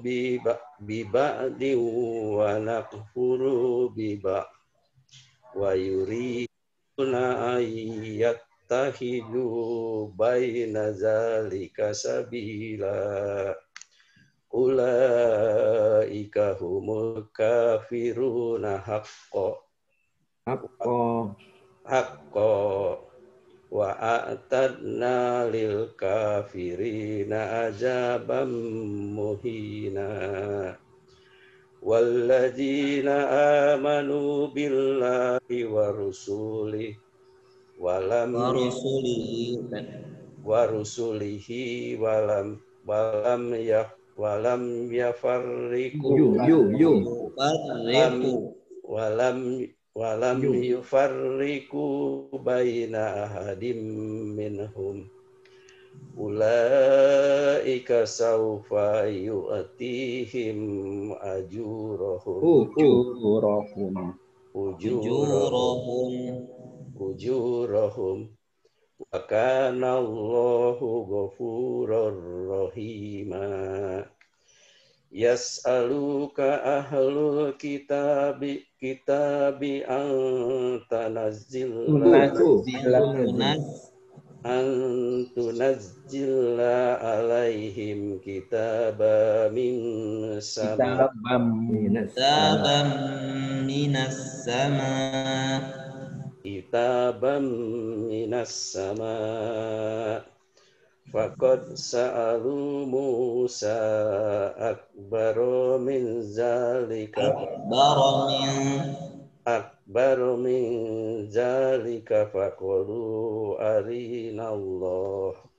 H: bi ba'din wa nakfuru bi ba'd wa yuriduna an tahidu baina zalika sabila ulaika humul kafiruna haqqo wa a'tadna lil kafirina azaban muhina. Walladzina amanu billahi wa rusulihi walam yufarriqu baina ahadim minhum ulaika sawfa yu'tihim ujurahum wa kana Allahu ghafurur rahima. Yas'aluka ahlul kitabi an tunazzila alaihim kitaban minas sama faqad sa'alu Musa akbaru min zalika faqalu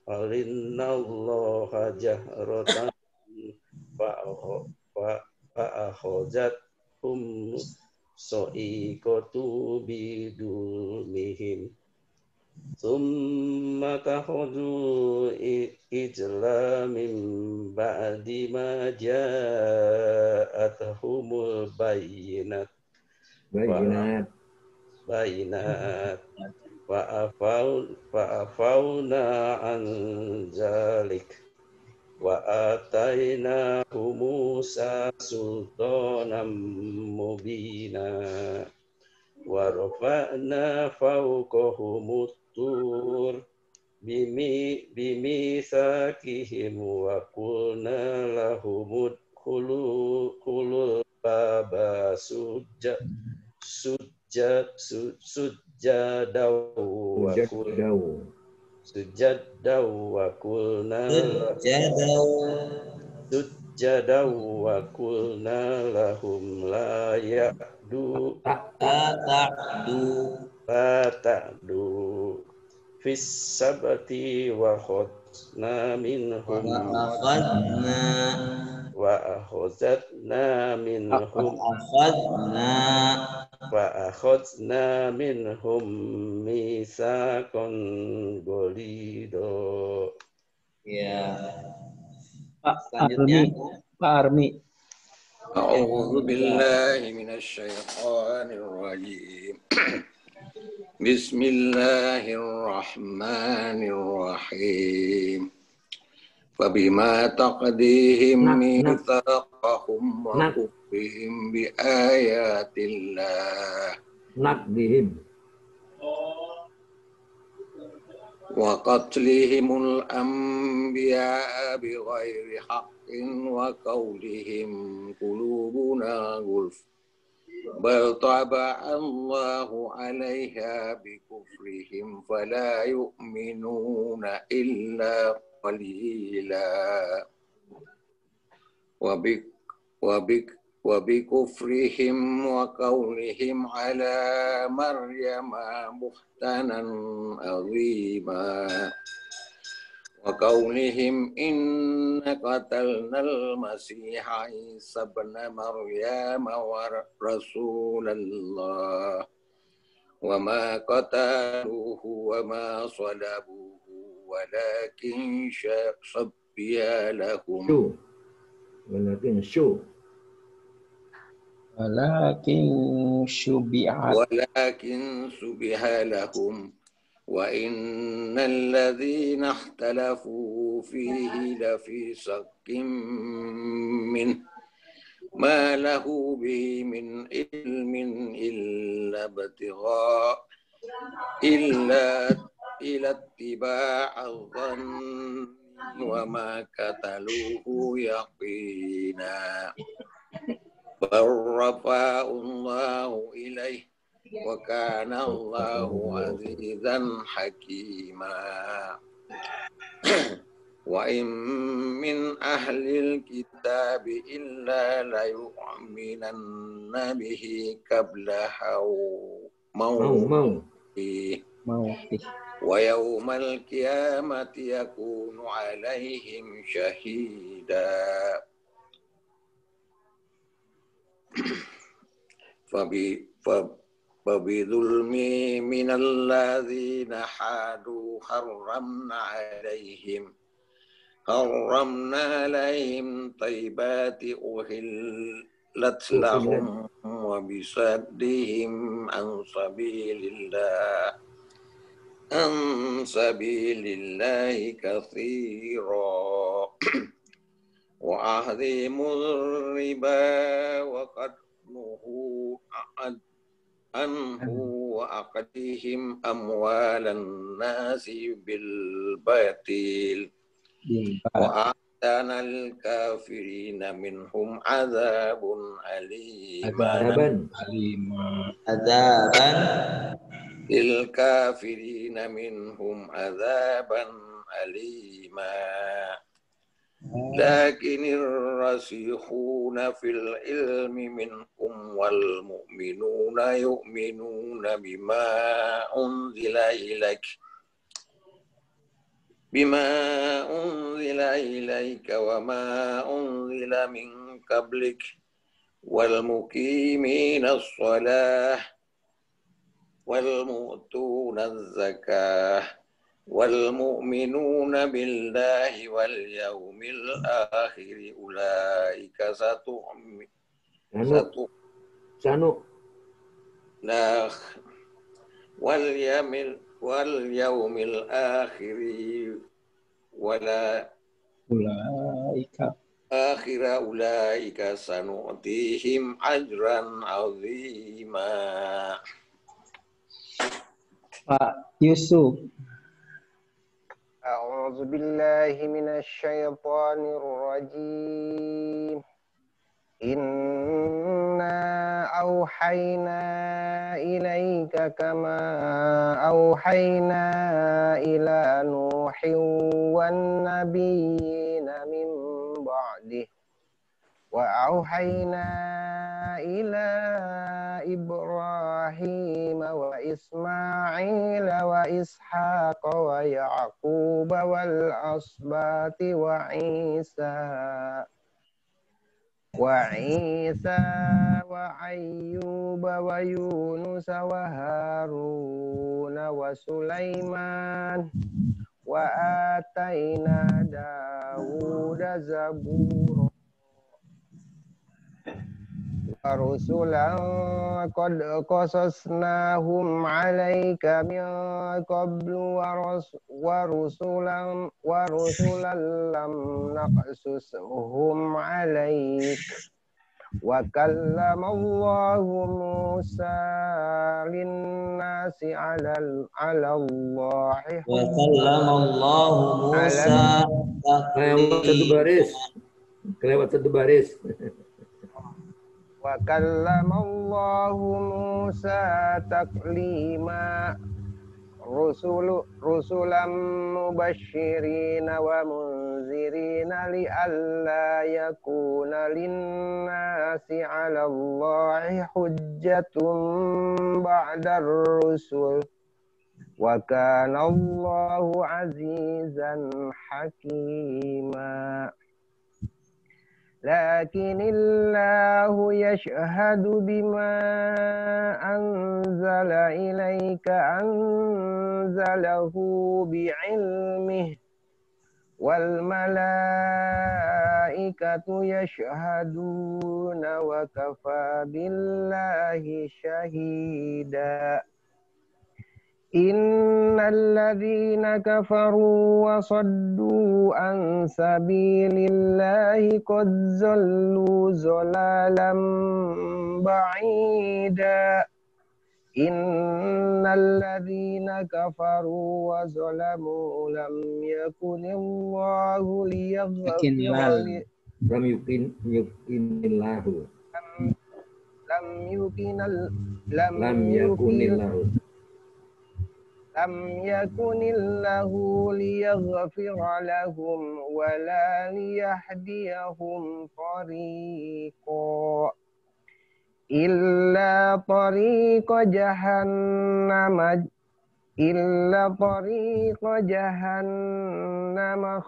H: arinallaha jahratan fa'akhozathum so'ikotu bidulmihim Thumma tahudu ijla min ba'di ma ja'athumul bayinat fa'afawna an zalik wa atainahu Musa sultanan mubina wa rafa'na fawqahumut tur bimitsakihim wa qulna lahum udkhulul baba sujadaw wa qulna lahum la ta'du fis sabati wa akhadna minhum mitsaqan ghalidha.
B: Ya.
F: Selanjutnya Pak Armi.
I: A'udzu billahi minasy syaithanir rajim. Bismillahirrahmanirrahim. Fabima taqdihim mitsaqahum wa kufrihim bi ayatillah wa qatlihimul anbiya'a bighairi haqqin wa qawlihim qulubuna gulf bal taba'allahu 'alaiha bikufrihim fala yu'minuna illa qalila wa bikufrihim wa qawlihim 'ala maryama buhtanan 'azima wa qawlihim inna qatalnal masiha Isa ibn Maryam wa rasulallah wa ma qataluhu wa ma salabuhu walakin syabbiha lahum
C: walakin
I: subiha lahum wa innal ladzina ikhtalafu fihi lafi shakkin min ma lahu bihi min ilmin illa ittiba'al dhanni wa ma qataluhu yaqina barrafa'allahu ilaihi wa kana Allahu azizan hakima wa in min ahlil kitabi illa la yu'minanna bihi qabla mawtihi wa yawmal qiyamati yakunu alaihim shahida Fabidulmi minalladzina hadu harramna alaihim taibati uhillat lahum wa bisaddihim an sabilillahi katsira wa ahdhimur riba wa qadnuhu anhu wa aqdihim amwalan nasi bil batil wa a'tanal kafirina minhum azabun aliman lil kafirina minhum azaban alima lakinir rasikhuna fil ilmi minhum wal mu'minuna yu'minuna bima unzila ilaik bima unzila ilaika wa ma unzila min qablik wal muqimina shalah wal mu'tuna zakah wal mu'minuna billahi wal yaumil akhir ulaika nah wal yaumil akhir wala ulaika sanu'tihim ajran azima.
F: Pak Yusuf.
J: A'udzu billahi minasy syaithanir rajim. Inna auhayna ilaika kama auhayna ila Nuhin wan nabiyina min ba'dih wa auhayna ila Ibrahim wa Ismail wa Ishaq wa Yaqub wal asbati wa Isa wa Ayyub wa Yunus wa Harun wa Sulaiman wa atayna Dawud zabura wa rusulan qad qasasnahum 'alaika min qablu wa rusulan lam naqsushum 'alaik wa kallamallahu Musa linnasi 'ala Allahi
B: wa kallamallahu Musa
C: kelewat satu baris
J: wa kallamallahu Musa taklima rusulam mubashirina wa munzirina li'alla yakuna linnasi 'ala Allahi hujjatun ba'da ar-rusul wa kana Allahu 'azizan hakima. Lakinillahu yashhadu bima anzala ilaika anzalahu bi'ilmihi wal malaikatu yashhaduna wa kafa billahi syahida. Innal ladzina kafaru wa saddu an sabilillahi qad zallu zalalam ba'ida. Innal ladzina kafaru wa zalamu lam yakunillahu liyaghfira lam yakunillahu liyaghfira lahum wala liyahdiyahum tariqa illa tariqa jahannam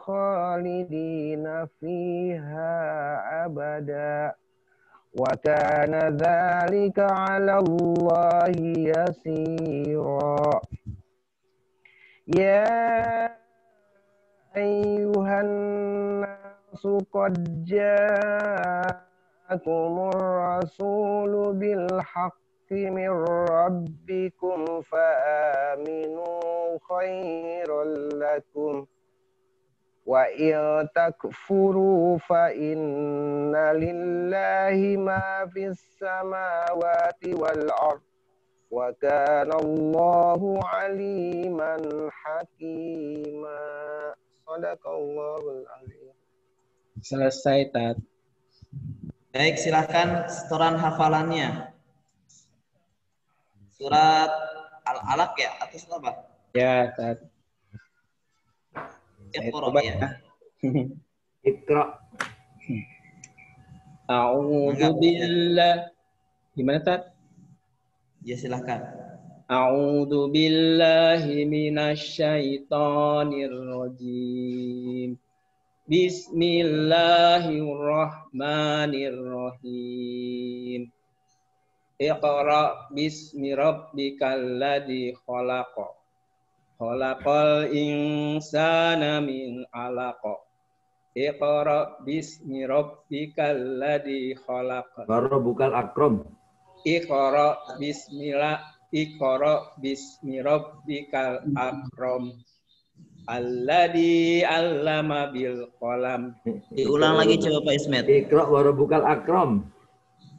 J: khalidina fiha abada wa kana dzalika 'ala Allahi yasira. Ya ayyuhan nasu qad ja'akumur rasulu bil haqqi min rabbikum fa aminu khairan lakum wa in takfuru fa inna lillahi ma fis samawati wal ardh wa kana Allahu aliman hakima. Shadaqallahul azim.
F: Selesai, Tat.
B: Baik, silahkan setoran hafalannya. Surat Al-Alaq ya, atau surat apa?
F: Ya, Tat.
B: Iqra ya.
C: Iqra.
F: A'udzu billah. Gimana, Tat?
B: Ya, silahkan.
F: A'udzu billahi minasyaitonir rajim. Bismillahirrahmanirrahim. Iqra bismi rabbikal ladzi khalaq. Khalaqal insana min 'alaq. Iqra bismi rabbikal ladzi khalaq.
C: Warabukal akram.
F: Iqra bismi rabbikal akram. Alladzi 'allama bil qalam.
B: Diulang lagi coba Pak Ismet.
C: Iqra warabukal akram.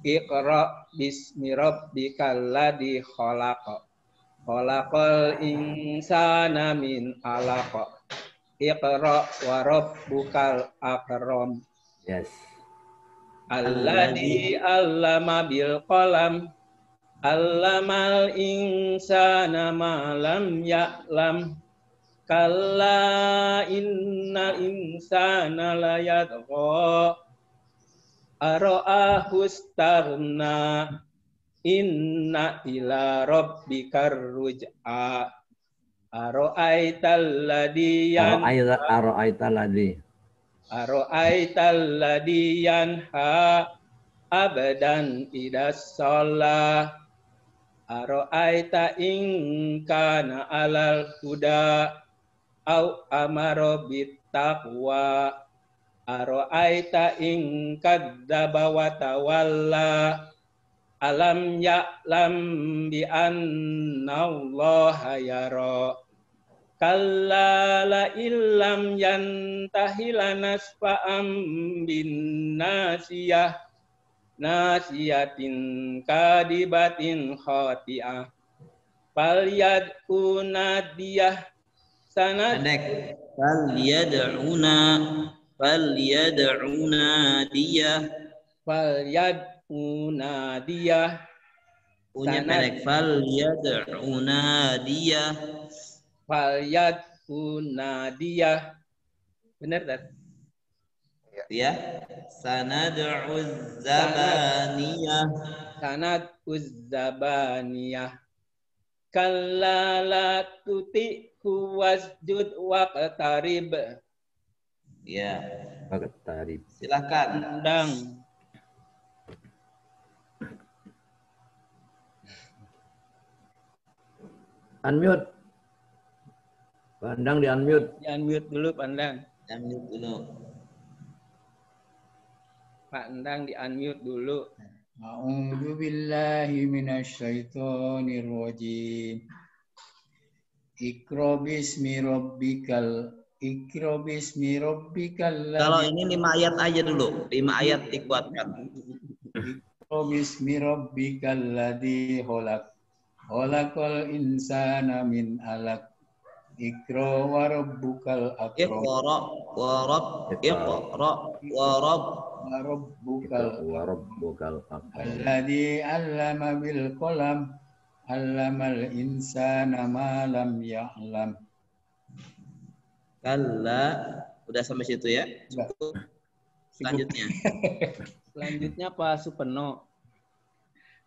F: Iqra bismi rabbikal ladzi khalaq. Khalaqal insana min 'alaq. Iqra wa rabbukal akram.
C: Yes.
F: Alladzi 'allama bil qalam. Allamal insana ma lam ya'lam. Kalla innal insana la yatgha. Ara'ahu istaghna. Inna ila rabbikar ruj'a. Ara'aital ladzi yanha abadan idas shalah. Ara'aita in kana alal huda au amara bit taqwa. Ara'aita in kadzdzaba wa tawalla. Alam ya'lam bi annallaha yara. Kalla la illam yantahi lanasfa'am bin nasiyah. Nasiyatin kadibatin khati'ah. Falyad'u nadiyah sanad.
B: Falyad'u nadiyah.
F: Falyad'u nadiyah.
B: Punya pendek. Falyad'u nadiyah.
F: Falyad'u nadiyah. Benar tak?
B: Ya. Sanad'u zabaniyah.
F: Sanad'u zabaniyah. Kalla la tuti'hu wasjud waqtarib.
B: Ya.
C: Waqtarib.
B: Silakan.
F: Undang.
C: Unmute. Pandang di unmute.
F: Di-unmute dulu, Pandang.
B: Unmute dulu.
F: Pak Endang di-unmute dulu.
D: A'udzu billahi minasyaitonir rajim. Iqra bismi rabbikal
B: Kalau ini 5 ayat aja dulu. 5 ayat dikuatkan.
D: Iqra bismi rabbikal ladzi khalaq. Khalaqal insana min 'alaq. Iqra wa rabbukal akram.
B: Iqra
D: Wa
C: rabbukal akram.
D: Alladzi 'allama bil qalam. 'Allamal insana ma lam ya'lam.
B: Kalla. Udah sampai situ ya? Cukup. Selanjutnya.
F: Selanjutnya Pak Supeno.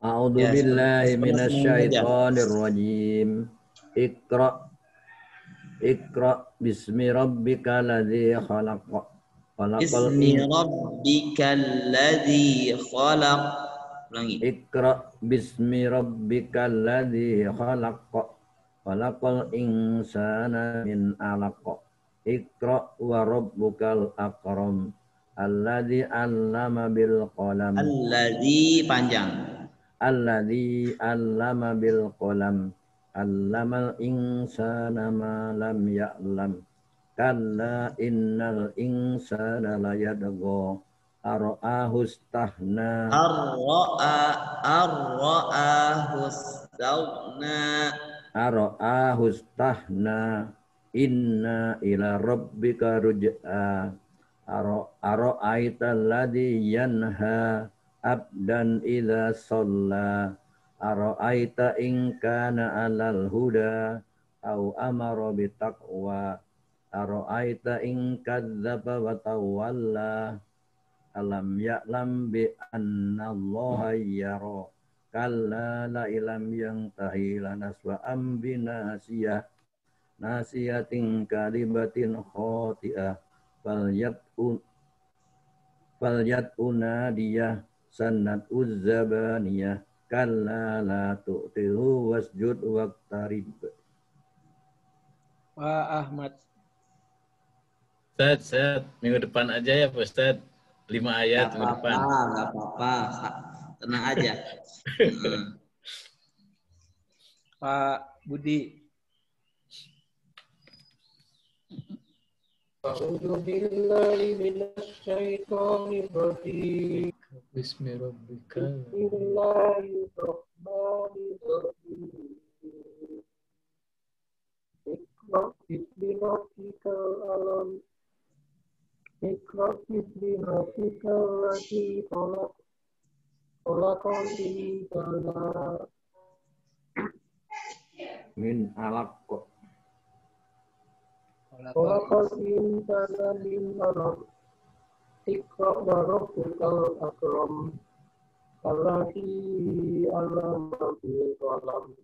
C: A'udzu billahi minasyaitonir rajim. Iqra bismi rabbikal ladzi khalaq.
B: Bismi rabbikal ladzi khalaq. Ulangi.
C: Iqra bismi rabbikal ladzi khalaq. Khalaqal insana min 'alaq. Iqra wa rabbukal akram. Alladzi 'allama bil qalam.
B: Alladzi panjang.
C: Alladzi 'allama bil qalam. 'Allamal insana ma lam ya'lam. Kalla innal insana la yadgha. Ara'ahu istahna. Ara'ahu istahna. Inna ila rabbika ruj'a. Ara'aita alladhi yanha abdan idza shalla. Ara'aita in kana 'alal huda aw amara bitaqwa. Ara'aita in kadzdzaba wa tawalla. Alam ya'lam bi anna Allaha yara. kalla la ilam yang tahila naswa ambinasiyah nasiyatin kalibatin khoti'ah falyat unadiyah sanat uzzabaniyah kalla la tu'tihu wasjud waqtarib.
F: Pak Ahmad.
E: Ustaz, minggu depan aja ya Pak Ustaz. 5 ayat minggu depan.
B: Nggak apa-apa. Tenang aja.
F: Pak Budi.
H: A'udzu billahi minasy syaithanir rajim.
E: Bismillahirrahmanirrahim.
H: Bismillahirrahmanirrahim. Iqra bismi rabbikal alam. Iqra bismi rabbikal ladzi khalaq. Khalaqal insana
C: Min alaq.
H: Khalaqal insana min 'alaq. Iqra wa rabbukal akram. Alladzi 'allama bil qalam.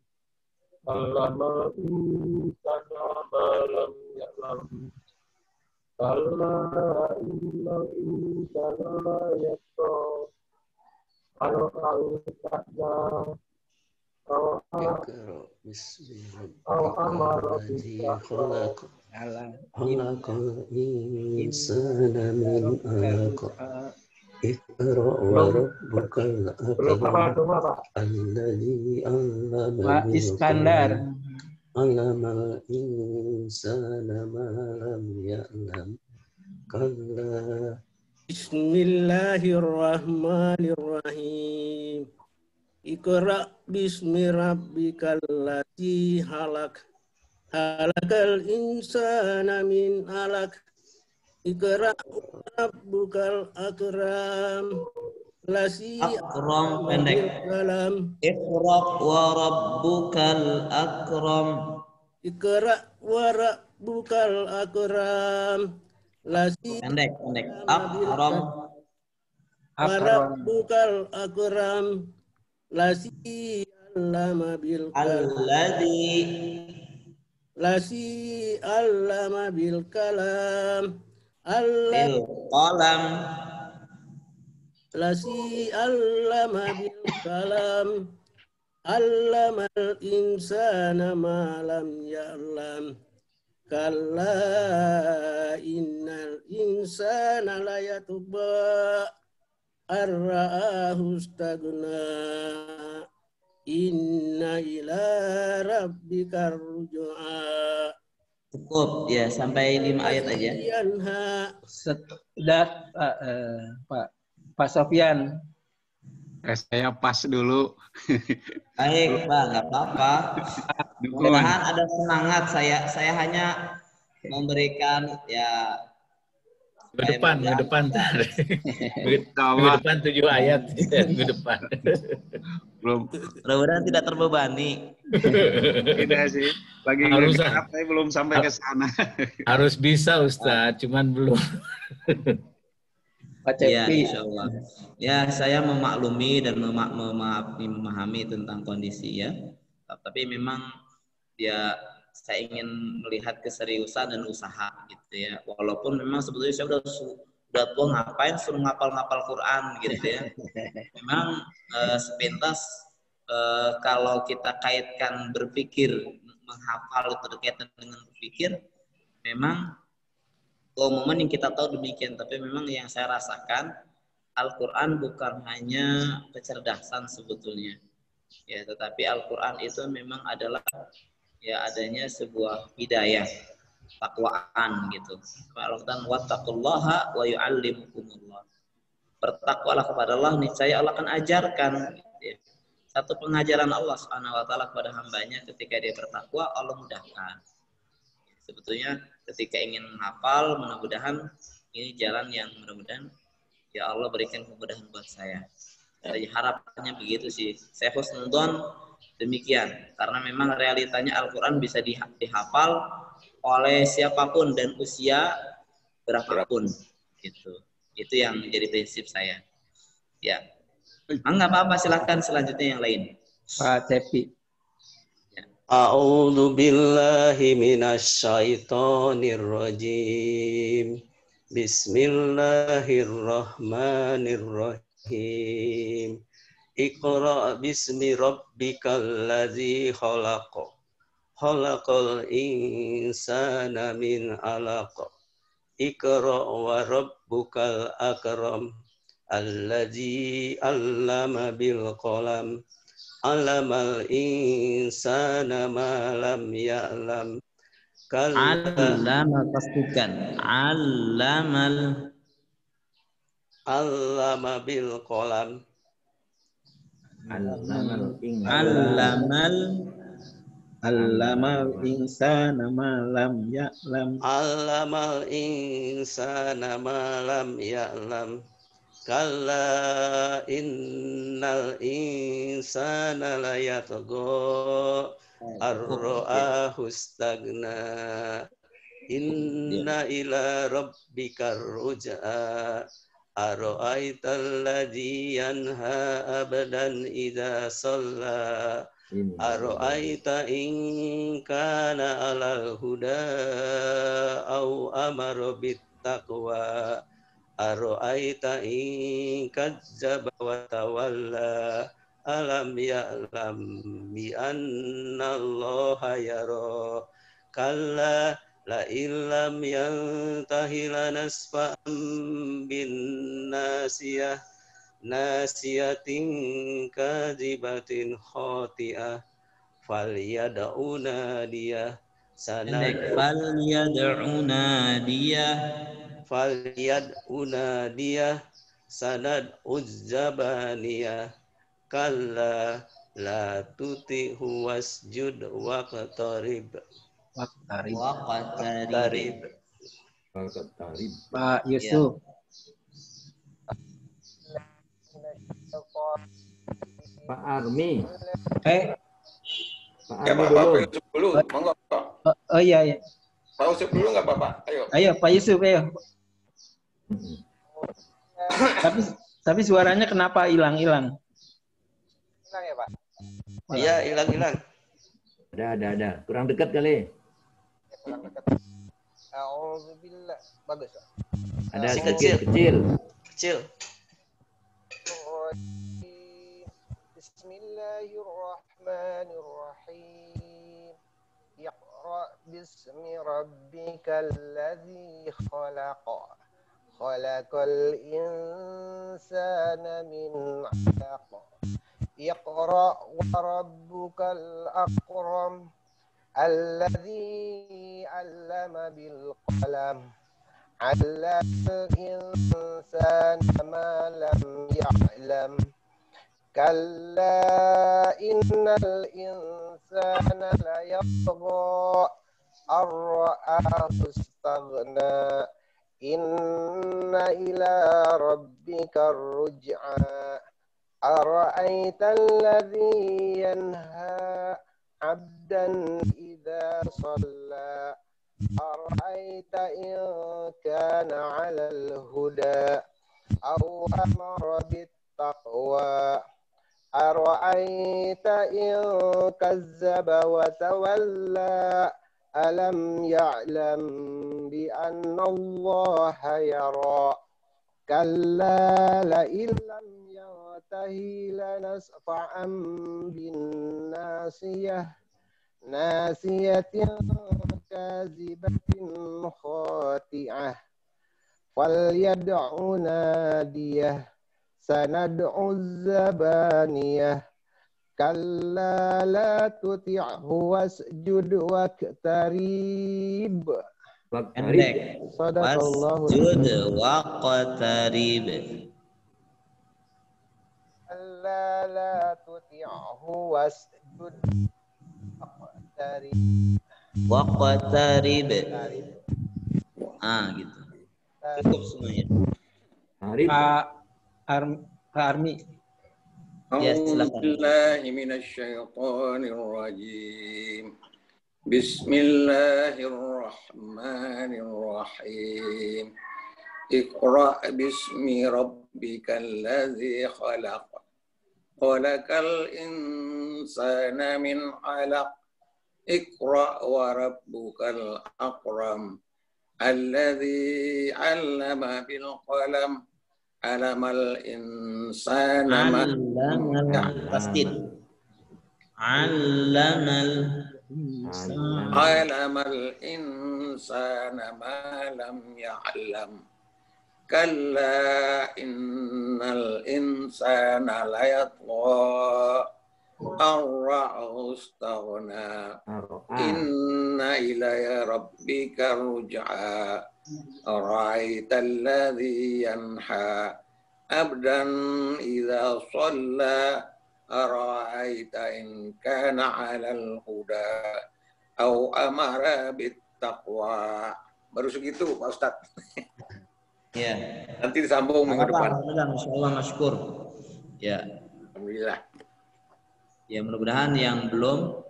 H: 'Allamal insana ma lam ya'lam. Kalla innal insana la yatgha. Al-Qur'an amara khalaqal insana min 'alaq. Iqra wa rabbukal akram alladzi 'allama
F: Pak Iskandar.
H: 'allamal insana ma lam ya'lam. Kalla. Bismillahirrahmanirrahim. Iqra bismi rabbikal ladzi khalaq. Khalaqal insana min 'alaq. Iqra rabbukal akram.
B: Akram pendek. Iqra wa rabbukal akram.
H: Iqra wa rabbukal akram.
B: Pendek. Akram.
H: Rabbukal akram. Lasi allama bil kalam. Lasi allama bil kalam. Allamal insana ma lam ya'lam. Kalla innal insana la yatgha ar-ra'ahu istaghna. Inna ila rabbika ruj'a.
B: Cukup ya, sampai 5 ayat aja.
F: Sudah Pak Sofyan.
G: Saya pas dulu.
B: Baik, Pak, nggak apa-apa. Mudah-mudahan ada semangat. Saya hanya memberikan ya.
E: Minggu depan. Minggu depan 7 ayat. Minggu depan.
G: Belum.
B: Mudah-mudahan tidak terbebani.
G: Tidak sih. Lagi ngerjain, saya belum sampai ke sana.
E: Harus bisa Ustaz, cuman belum.
B: Ya, insya Allah. Ya, saya memaklumi dan memahami tentang kondisi ya. Tapi memang ya saya ingin melihat keseriusan dan usaha gitu ya. Walaupun memang sebetulnya saya udah tua, ngapain suruh ngapal-ngapal Quran gitu ya. Memang sepintas kalau kita kaitkan berpikir, menghafal itu berkaitan dengan berpikir, memang momen yang kita tahu demikian, tapi memang yang saya rasakan Al-Quran bukan hanya kecerdasan sebetulnya, ya, tetapi Al-Quran itu memang adalah ya adanya sebuah hidayah, takwaan gitu. Al-Quran wattaqullaha wa yu'allimukumullah. Bertakwalah kepada Allah, niscaya Allah akan ajarkan. Gitu ya. Satu pengajaran Allah Subhanahu wa taala kepada hambanya ketika dia bertakwa, Allah mudahkan. Sebetulnya ketika ingin menghafal, mudah-mudahan ini jalan yang mudah-mudahan ya Allah berikan kemudahan buat saya. Jadi harapannya begitu sih. Saya husnudon demikian. Karena memang realitanya Al-Quran bisa dihafal oleh siapapun dan usia berapapun. Gitu. Itu yang menjadi prinsip saya. Ya. Enggak apa-apa, silakan selanjutnya yang lain.
F: Pak Cepi.
K: A'udzu billahi minasyaitonir rajim. Bismillahirrahmanirrahim. Iqra bismi rabbikal ladzi khalaq. Khalaqal insana min 'alaq. Iqra wa rabbukal akram. Alladzi 'allama bil qalam. 'Allamal insana ma lam ya'lam.
B: Allama, pastikan.
K: Allama bil qalam.
A: Allamal insana ma lam ya'lam.
K: Allamal insana ma lam ya'lam. Kalla innal insana layatgha ar-ra'ahu istagna. Inna ila rabbika ruj'a. Ara'aital ladzi yanha abdan idza shalla. Ara'aita in kana 'alal huda aw amara bit taqwa. Ara'aita in kadzdzaba wa tawalla. Alam ya'lam bi anna Allaha yara. Kalla la illam yantahi lanasfa'an bin nasiyah. Nasiyatin kadzibatin khati'ah. Falyad'una dia sanad. Falyad'una dia sanad uzzabaniyah. Kalla la tuti'hu wasjud waqtarib. Waqtarib.
F: Pak Yusuf.
C: Pak Armi. Pak
I: Ya,
C: Armi
I: Pak
C: dulu.
I: Yusuf dulu. Monggo, Pak.
F: Oh iya.
I: Pak Yusuf dulu nggak Bapak? Ayo.
F: Ayo Pak Yusuf, ayo. Tapi suaranya kenapa hilang-hilang?
J: Hilang ya, Pak?
K: Iya, hilang-hilang.
C: Ada. Kurang dekat kali.
J: Kurang dekat. A'udzubillah. Bagus, Pak.
C: Ada
K: Sing
C: sedikit kecil.
J: Bismillahirrahmanirrahim. Iqra bismi rabbikal ladzi khalaq. Khalaqal insana min 'alaq. Iqra wa rabbukal akram. Alladzi 'allama bil qalam. 'allamal insana ma lam ya'lam. Kalla innal insana layatgha ar-ra'ahu istaghna. Inna ila rabbika ruj'a. Ara'aita alladhi yanha 'abdan idza shalla. Ara'aita in kana 'alal huda aw amara bit taqwa. Ara'aita in kazzaba wa tawalla. Alam ya'lam bi anna Allaha yara. Kalla la illam yantahi lanasfa'an bin nasiyah. Nasiyatin kazibatin khati'ah. Falyad'u nadiyah. Sanad'u zabaniyah. Kalla la tuti'hu wasjud waqtarib. Sadaqallahu
B: wasjud waqtarib.
J: Kalla la tuti'hu wasjud
B: Waqtarib. Gitu. Cukup semuanya.
F: Pak Armi.
B: Ya, silakan.
I: Bismillahirrahmanirrahim. Bismillahirrahmanirrahim. Iqra bismi rabbikal ladzi khalaq. Khalaqal insana min 'alaq. Iqra wa rabbukal akram. Alladzi 'allama bil qalam. Alamal insana ma
B: tasdid. Allamal
I: insana ma lam ya'lam. Kalla innal insana layatgha ar-ra'u istaghna. Inna ilaya rabbika ruj'a. Ara'aita alladhi yanha abdan idza shalla. Ara'aita in kana 'alal huda aw amara bit taqwa. Baru segitu Pak Ustadz.
B: Ya.
I: Nanti disambung minggu depan.
B: Masyaallah, masykur. Ya.
I: Alhamdulillah.
B: Ya, mudah-mudahan yang belum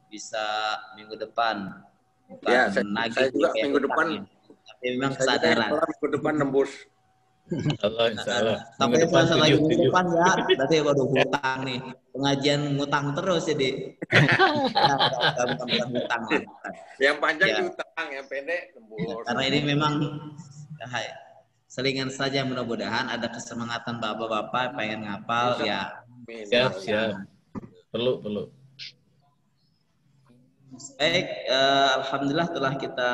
B: bisa minggu depan.
I: Ya, saya juga minggu depan.
B: Tapi memang kesadaran.
I: Minggu depan nembus.
E: Insyaallah.
B: Sampai puasa lagi minggu depan ya. Berarti baru hutang nih. Pengajian ngutang terus jadi. Bukan hutang.
I: Yang panjang diutang, yang pendek nembus.
B: Karena ini memang selingan saja, mudah-mudahan ada kesemangatan bapak-bapak pengen ngapal ya.
E: Siap. Perlu.
B: Baik, alhamdulillah telah kita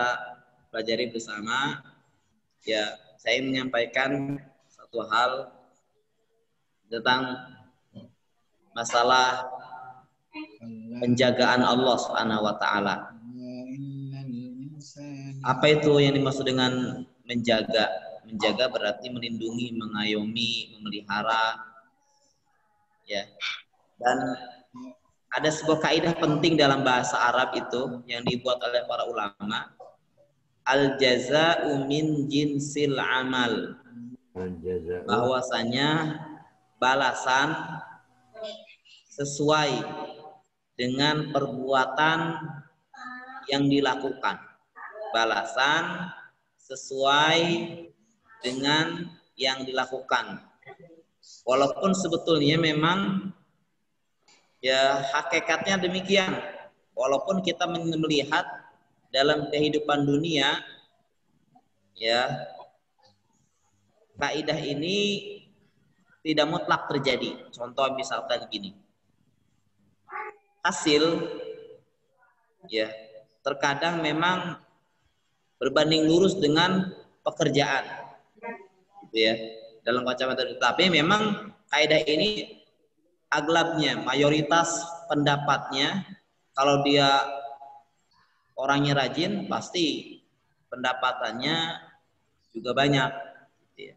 B: pelajari bersama. Ya, saya menyampaikan satu hal tentang masalah penjagaan Allah Subhanahu wa taala. Apa itu yang dimaksud dengan menjaga? Menjaga berarti melindungi, mengayomi, memelihara. Ya. Dan ada sebuah kaidah penting dalam bahasa Arab itu yang dibuat oleh para ulama. Al-jaza'u min jinsil amal. Bahwasanya balasan sesuai dengan perbuatan yang dilakukan. Balasan sesuai dengan yang dilakukan. Walaupun sebetulnya memang ya hakikatnya demikian. Walaupun kita melihat dalam kehidupan dunia ya kaidah ini tidak mutlak terjadi. Contoh misalkan gini. Hasil ya terkadang memang berbanding lurus dengan pekerjaan. Gitu ya, dalam kacamata. Tapi memang kaidah ini aglabnya, mayoritas pendapatnya kalau dia orangnya rajin pasti pendapatannya juga banyak. Gitu ya.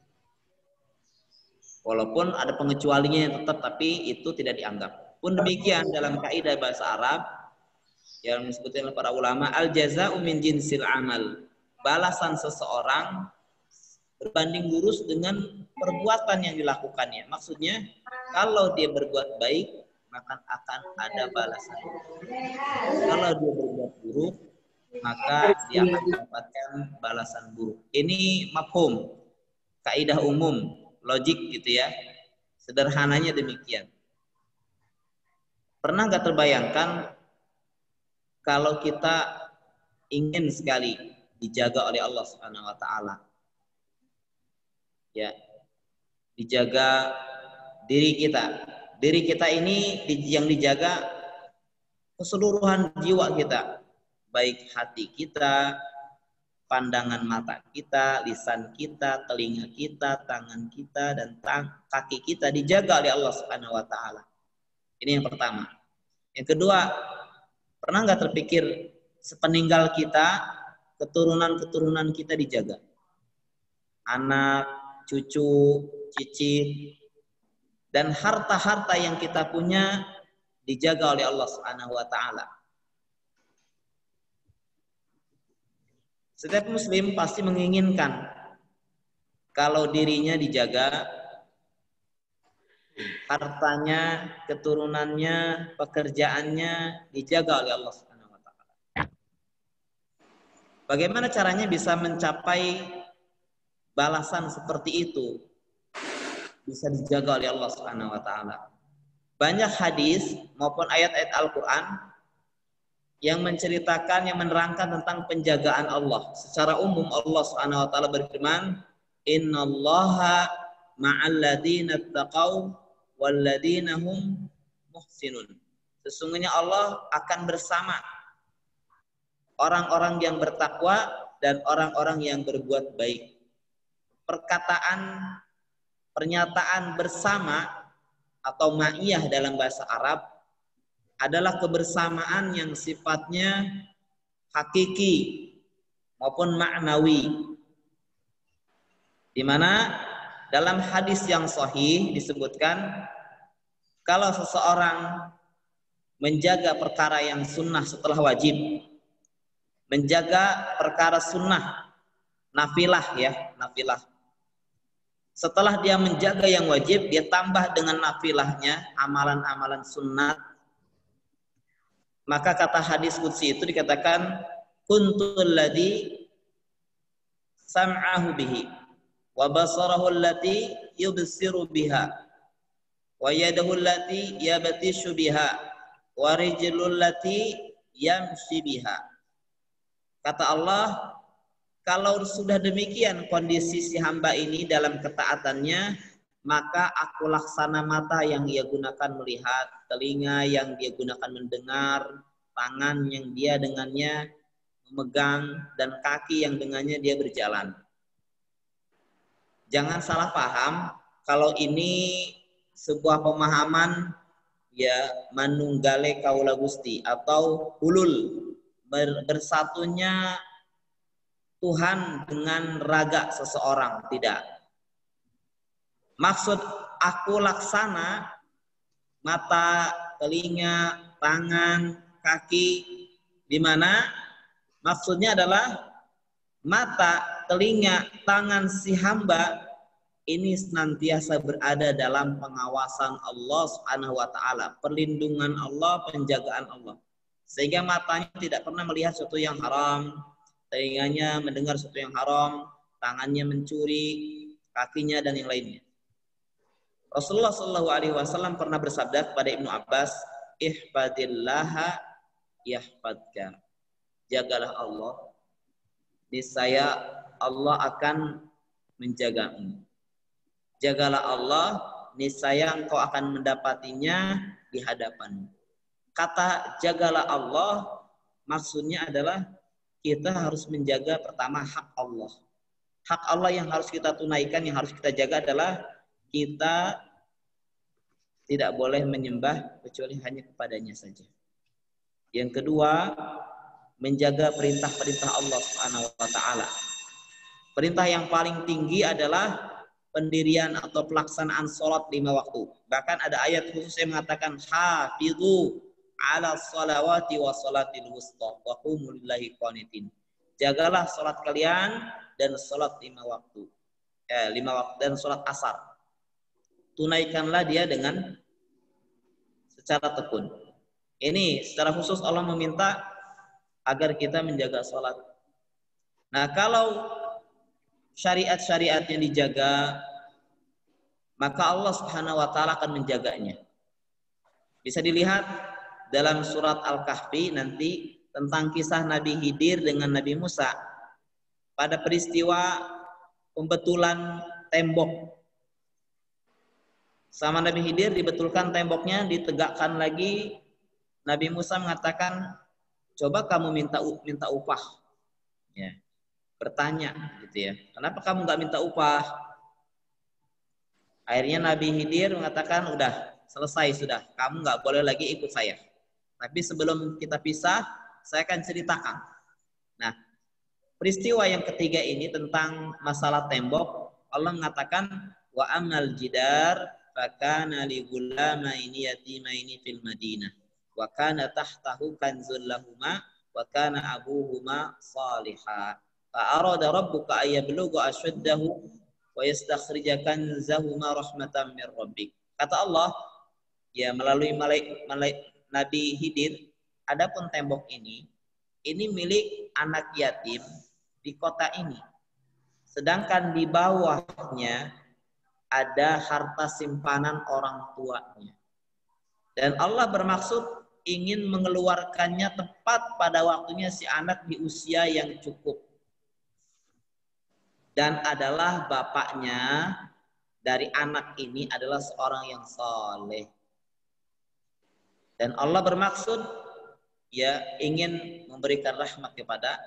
B: Walaupun ada pengecualiannya yang tetap, tapi itu tidak dianggap. Pun demikian dalam kaidah bahasa Arab yang disebutkan oleh para ulama, al-jaza'u min jinsil amal. Balasan seseorang berbanding lurus dengan perbuatan yang dilakukannya. Maksudnya, kalau dia berbuat baik, maka akan ada balasan. Kalau dia berbuat buruk, maka dia akan mendapatkan balasan buruk. Ini mafhum, kaidah umum, logik gitu ya. Sederhananya demikian. Pernah nggak terbayangkan kalau kita ingin sekali dijaga oleh Allah Subhanahu wa taala? Ya. Dijaga diri kita. Diri kita ini yang dijaga keseluruhan jiwa kita. Baik hati kita, pandangan mata kita, lisan kita, telinga kita, tangan kita, dan kaki kita dijaga oleh Allah Subhanahu wa taala. Ini yang pertama. Yang kedua, pernah nggak terpikir sepeninggal kita, keturunan-keturunan kita dijaga? Anak, cucu, cicit, dan harta-harta yang kita punya dijaga oleh Allah Subhanahu wa taala. Setiap muslim pasti menginginkan kalau dirinya dijaga, hartanya, keturunannya, pekerjaannya dijaga oleh Allah Subhanahu wa taala. Bagaimana caranya bisa mencapai balasan seperti itu? Bisa dijaga oleh Allah Subhanahu wa taala. banyak hadis maupun ayat-ayat Al-Quran yang menceritakan, yang menerangkan tentang penjagaan Allah. Secara umum Allah Subhanahu wa taala berfirman, "Innallaha ma'al ladzina taqaw wal ladzina hum muhsinun." Sesungguhnya Allah akan bersama orang-orang yang bertakwa dan orang-orang yang berbuat baik. Pernyataan bersama atau ma'iyah dalam bahasa Arab adalah kebersamaan yang sifatnya hakiki maupun maknawi. Di mana dalam hadis yang sahih disebutkan kalau seseorang menjaga perkara yang sunnah setelah wajib, menjaga perkara sunnah, nafilah ya, nafilah. Setelah dia menjaga yang wajib, dia tambah dengan nafilahnya, amalan-amalan sunnah. Maka kata hadis qudsi itu dikatakan, kuntul ladzi sam'ahu bihi wa basarahu allati yubsiru biha wa yadahu allati yabtishu biha wa rijlul allati yamshi biha. Kata Allah, kalau sudah demikian kondisi si hamba ini dalam ketaatannya, maka aku laksana mata yang ia gunakan melihat, telinga yang dia gunakan mendengar, tangan yang dia dengannya memegang, dan kaki yang dengannya dia berjalan. Jangan salah paham kalau ini sebuah pemahaman ya manunggale kaula Gusti atau hulul, bersatunya Tuhan dengan raga seseorang, tidak. Maksud aku laksana mata, telinga, tangan, kaki, di mana maksudnya adalah mata, telinga, tangan si hamba ini senantiasa berada dalam pengawasan Allah Subhanahu wa taala, perlindungan Allah, penjagaan Allah. Sehingga matanya tidak pernah melihat sesuatu yang haram, telinganya mendengar sesuatu yang haram, tangannya mencuri, kakinya dan yang lainnya. Rasulullah Shallallahu Alaihi Wasallam pernah bersabda kepada Ibnu Abbas, "Ihfadillaha yahfadka." Jagalah Allah, niscaya Allah akan menjagamu. Jagalah Allah, niscaya engkau akan mendapatinya di hadapanmu. Kata jagalah Allah maksudnya adalah kita harus menjaga pertama hak Allah. Hak Allah yang harus kita tunaikan, yang harus kita jaga adalah kita tidak boleh menyembah kecuali hanya kepadanya saja. Yang kedua, menjaga perintah-perintah Allah Subhanahu wa taala. Perintah yang paling tinggi adalah pendirian atau pelaksanaan sholat 5 waktu. Bahkan ada ayat khusus yang mengatakan hafizu ala sholawati wa sholatil wusta wa qumu lillahi qanitin. Jagalah sholat kalian dan sholat 5 waktu. 5 waktu dan sholat asar. Tunaikanlah dia dengan secara tekun. Ini secara khusus Allah meminta agar kita menjaga sholat. Nah, kalau syariat-syariatnya dijaga, maka Allah Subhanahu wa taala akan menjaganya. Bisa dilihat dalam surat Al-Kahfi nanti tentang kisah Nabi Khidir dengan Nabi Musa. Pada peristiwa pembetulan tembok. Sama Nabi Khidir dibetulkan temboknya, ditegakkan lagi. Nabi Musa mengatakan, coba kamu minta upah. Ya. Bertanya gitu ya. Kenapa kamu nggak minta upah? Akhirnya Nabi Khidir mengatakan, udah selesai sudah. Kamu nggak boleh lagi ikut saya. Tapi sebelum kita pisah, saya akan ceritakan. Nah, peristiwa yang ketiga ini tentang masalah tembok. Allah mengatakan, wa amal jidar fakana li ghulamaini yatimaini fil Madinah wa kana tahtahu kanzul lahuma wa kana abuhuma salihah fa arada rabbuka ay yablugha ashuddahu wa yastakhrija kanzahuma rahmatan min rabbik. Kata Allah ya melalui Nabi Khidir, adapun tembok ini milik anak yatim di kota ini. Sedangkan di bawahnya ada harta simpanan orang tuanya. Dan Allah bermaksud ingin mengeluarkannya tepat pada waktunya si anak di usia yang cukup. Dan adalah bapaknya dari anak ini adalah seorang yang soleh. Dan Allah bermaksud ya ingin memberikan rahmat kepada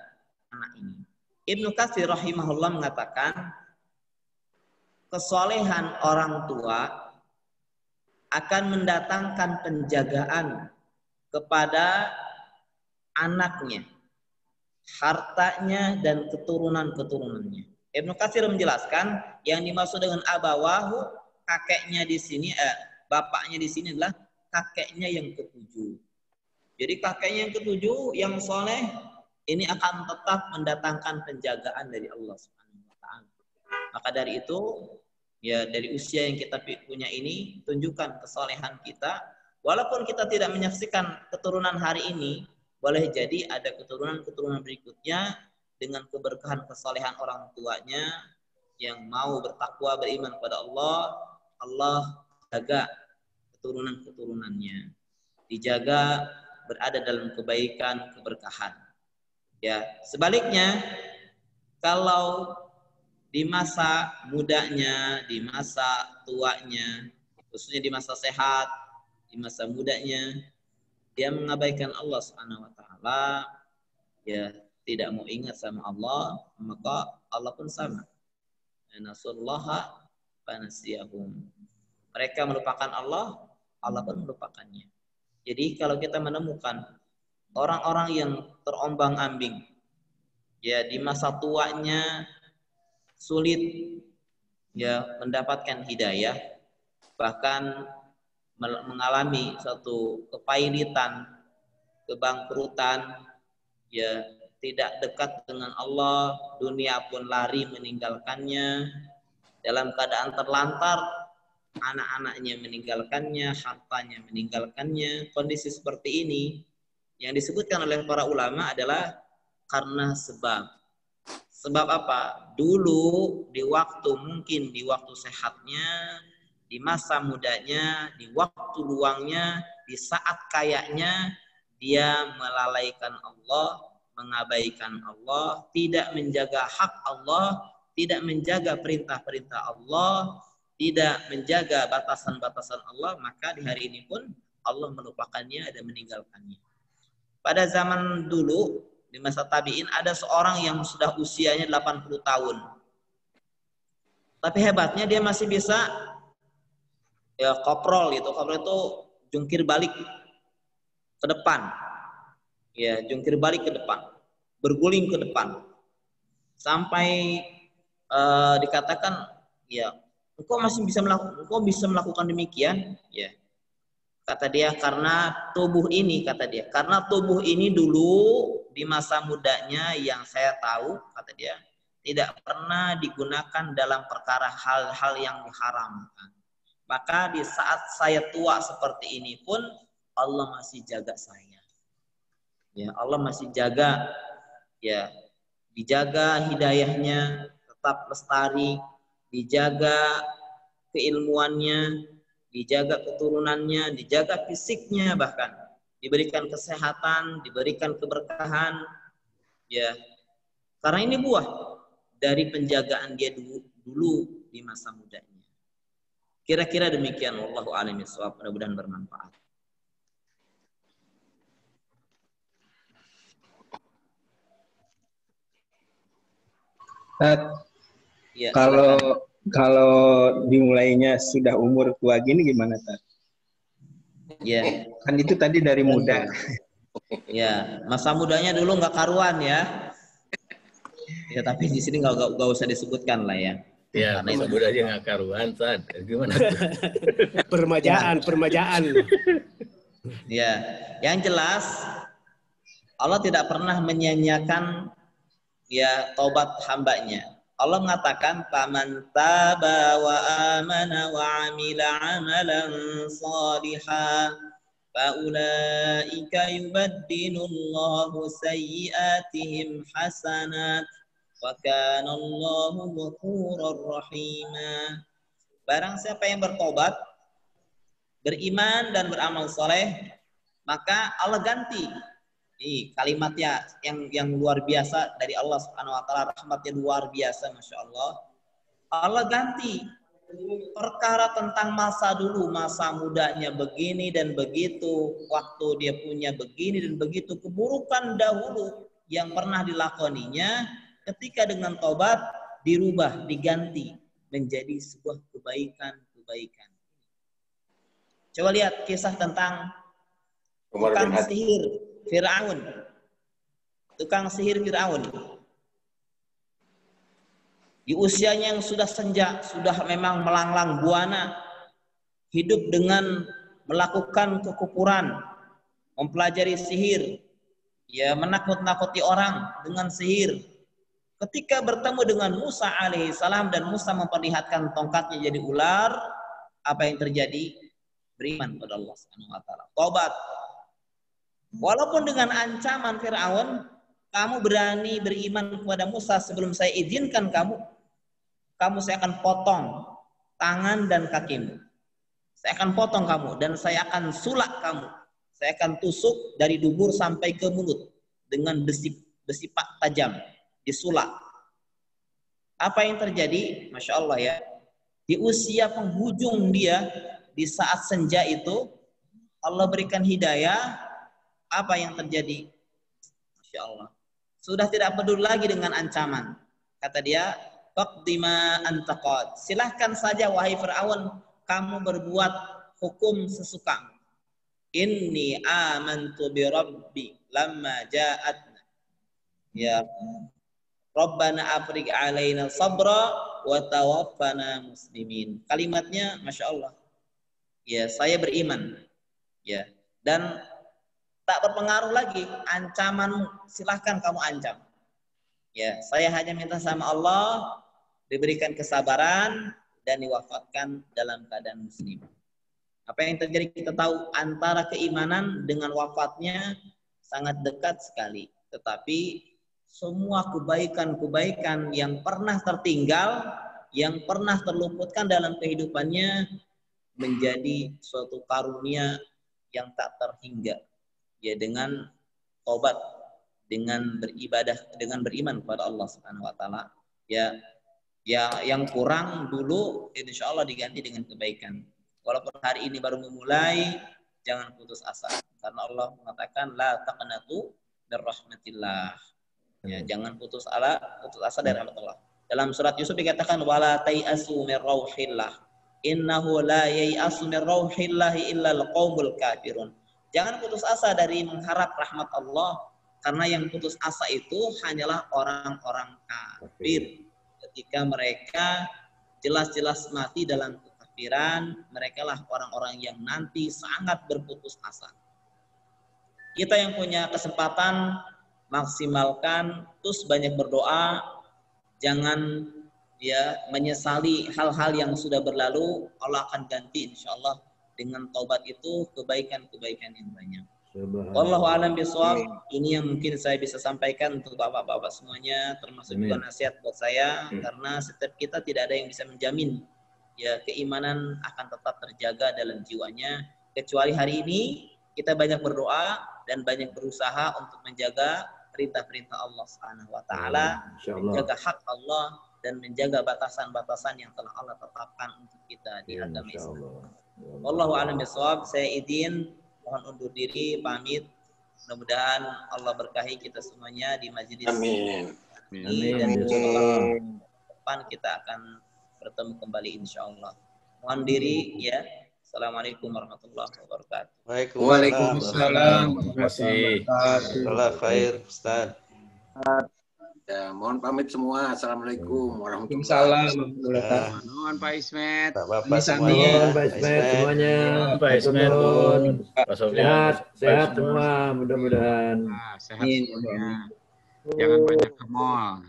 B: anak ini. Ibnu Katsir rahimahullah mengatakan kesolehan orang tua akan mendatangkan penjagaan kepada anaknya, hartanya dan keturunan-keturunannya. Ibnu Katsir menjelaskan yang dimaksud dengan abawahu, kakeknya di sini, bapaknya di sini adalah kakeknya yang ketujuh. Jadi kakeknya yang ketujuh yang soleh ini akan tetap mendatangkan penjagaan dari Allah Subhanahu wa taala. Maka dari itu, ya dari usia yang kita punya ini tunjukkan kesolehan kita. Walaupun kita tidak menyaksikan keturunan hari ini, boleh jadi ada keturunan-keturunan berikutnya dengan keberkahan kesolehan orang tuanya yang mau bertakwa beriman kepada Allah, Allah jaga keturunan-keturunannya, dijaga berada dalam kebaikan, keberkahan. Ya, sebaliknya kalau di masa mudanya, di masa tuanya, khususnya di masa sehat, di masa mudanya, dia mengabaikan Allah Subhanahu wa taala, ya tidak mau ingat sama Allah, maka Allah pun sama. Nasullaha fanasiyahum. Mereka melupakan Allah, Allah pun melupakannya. Jadi kalau kita menemukan orang-orang yang terombang-ambing, ya di masa tuanya sulit ya mendapatkan hidayah, bahkan mengalami suatu kepailitan, kebangkrutan, ya tidak dekat dengan Allah, dunia pun lari meninggalkannya, dalam keadaan terlantar, anak-anaknya meninggalkannya, hartanya meninggalkannya. Kondisi seperti ini yang disebutkan oleh para ulama adalah karena sebab. Sebab apa? Dulu di waktu mungkin di waktu sehatnya, di masa mudanya, di waktu luangnya, di saat kayanya dia melalaikan Allah, mengabaikan Allah, tidak menjaga hak Allah, tidak menjaga perintah-perintah Allah, tidak menjaga batasan-batasan Allah, maka di hari ini pun Allah melupakannya dan meninggalkannya. Pada zaman dulu, di masa tabi'in, ada seorang yang sudah usianya 80 tahun. Tapi hebatnya dia masih bisa ya koprol gitu. Koprol itu jungkir balik ke depan. Ya, jungkir balik ke depan, berguling ke depan, sampai dikatakan, ya, engkau masih bisa melakukan demikian, ya. Kata dia karena tubuh ini, karena tubuh ini dulu di masa mudanya yang saya tahu, kata dia, tidak pernah digunakan dalam perkara hal-hal yang diharamkan. Maka di saat saya tua seperti ini pun Allah masih jaga saya. Ya, Allah masih jaga, ya, dijaga hidayahnya tetap lestari, dijaga keilmuannya, dijaga keturunannya, dijaga fisiknya, bahkan diberikan kesehatan, diberikan keberkahan, ya, karena ini buah dari penjagaan dia dulu di masa mudanya. Kira-kira demikian. Wallahu a'lam bishawab. Mudah-mudahan bermanfaat.
A: Ya, kalau dimulainya sudah umur tua gini gimana, Tat?
B: Ya,
A: kan itu tadi dari muda.
B: Ya, masa mudanya dulu nggak karuan ya. Ya, tapi di sini nggak usah disebutkan lah ya.
E: Ya, masa muda aja nggak karuan, Tat. Gimana?
H: Permajaan.
B: Ya, yang jelas Allah tidak pernah menyia-nyiakan ya taubat hambanya. Allah mengatakan faman taba wa amana wa amila amalan shalihan fa ulaika yubaddilullahu sayyi'atihim hasanat wa kana Allahu ghafurur rahima. Barang siapa yang bertobat beriman dan beramal soleh, maka Allah ganti. Ini kalimatnya yang luar biasa dari Allah Subhanahu Wa Taala, rahmatnya luar biasa, masya Allah. Allah ganti perkara tentang masa dulu, masa mudanya begini dan begitu, waktu dia punya begini dan begitu, keburukan dahulu yang pernah dilakoninya, ketika dengan tobat dirubah, diganti menjadi sebuah kebaikan-kebaikan. Coba lihat kisah tentang tukang sihir Fir'aun. Tukang sihir Fir'aun. Di usianya yang sudah senja, sudah memang melanglang buana, hidup dengan melakukan kekufuran, mempelajari sihir, ya menakut-nakuti orang dengan sihir. Ketika bertemu dengan Musa alaihissalam dan Musa memperlihatkan tongkatnya jadi ular, apa yang terjadi? Beriman kepada Allah Subhanahu wa taala. Tobat. Walaupun dengan ancaman Firaun, kamu berani beriman kepada Musa sebelum saya izinkan kamu, saya akan potong tangan dan kakimu. Saya akan potong kamu dan saya akan sulak kamu. Saya akan tusuk dari dubur sampai ke mulut dengan besi tajam, disulak. Apa yang terjadi? Masya Allah ya. Di usia penghujung dia, di saat senja itu, Allah berikan hidayah. Apa yang terjadi? Masya Allah. Sudah tidak peduli lagi dengan ancaman. Kata dia, faqdima antaqad. Silahkan saja wahai Fir'aun, kamu berbuat hukum sesukamu. Inni amantu bi rabbi lamma ja'atna. Ya Rabbana afriq alaina sabra wa tawaffana muslimin. Kalimatnya Masya Allah. Ya, saya beriman. Ya, dan tak berpengaruh lagi ancamanmu, silahkan kamu ancam. Ya, saya hanya minta sama Allah diberikan kesabaran dan diwafatkan dalam keadaan muslim. Apa yang terjadi kita tahu, antara keimanan dengan wafatnya sangat dekat sekali. Tetapi semua kebaikan-kebaikan yang pernah tertinggal, yang pernah terluputkan dalam kehidupannya menjadi suatu karunia yang tak terhingga. Ya, dengan taubat, dengan beribadah, dengan beriman kepada Allah Subhanahu wa taala, ya yang kurang dulu insya Allah diganti dengan kebaikan. Walaupun hari ini baru memulai, jangan putus asa, karena Allah mengatakan la taqnatu min rahmatillah. Ya, jangan putus asa dari rahmat Allah. Dalam surat Yusuf dikatakan wala tayasu min rauhillah innahu la yayasu min rauhillah illa alqaumul kafirun. Jangan putus asa dari mengharap rahmat Allah, karena yang putus asa itu hanyalah orang-orang kafir. Ketika mereka jelas-jelas mati dalam kekafiran, mereka lah orang-orang yang nanti sangat berputus asa. Kita yang punya kesempatan, maksimalkan, terus banyak berdoa, jangan ya menyesali hal-hal yang sudah berlalu. Allah akan ganti insya Allah dengan taubat itu kebaikan-kebaikan yang banyak. Wallahu a'lam bishawab. Ini yang mungkin saya bisa sampaikan untuk bapak-bapak semuanya, termasuk juga nasihat buat saya, karena setiap kita tidak ada yang bisa menjamin ya keimanan akan tetap terjaga dalam jiwanya, kecuali hari ini kita banyak berdoa dan banyak berusaha untuk menjaga perintah-perintah Allah Subhanahu wa taala, menjaga hak Allah dan menjaga batasan-batasan yang telah Allah tetapkan untuk kita di agama Islam. Wallahu a'lam bishawab. Saya izin mohon undur diri, pamit. Mudah-mudahan Allah berkahi kita semuanya di majelis ini. Dan insyaallah depan kita akan bertemu kembali insyaallah. Mohon diri ya. Assalamualaikum warahmatullahi wabarakatuh.
K: Waalaikumsalam.
E: Terima kasih.
K: Allah khair, Ustaz.
I: Ya, mohon pamit semua. Assalamualaikum warahmatullahi wabarakatuh.
G: Nuhun Pak Ismet.
K: Bapak semuanya.
C: Pak Ismet semuanya.
E: Pak Ismet, Pak Sofyan.
C: Sehat semua mudah-mudahan.
G: Sehat semuanya. Jangan banyak ke mall.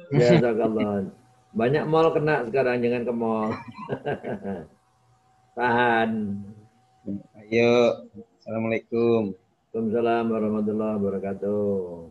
C: Ya, jazakallah. Banyak mall kena sekarang, jangan ke mall. Tahan.
A: Ayo. Assalamualaikum.
C: Waalaikumsalam warahmatullahi wabarakatuh.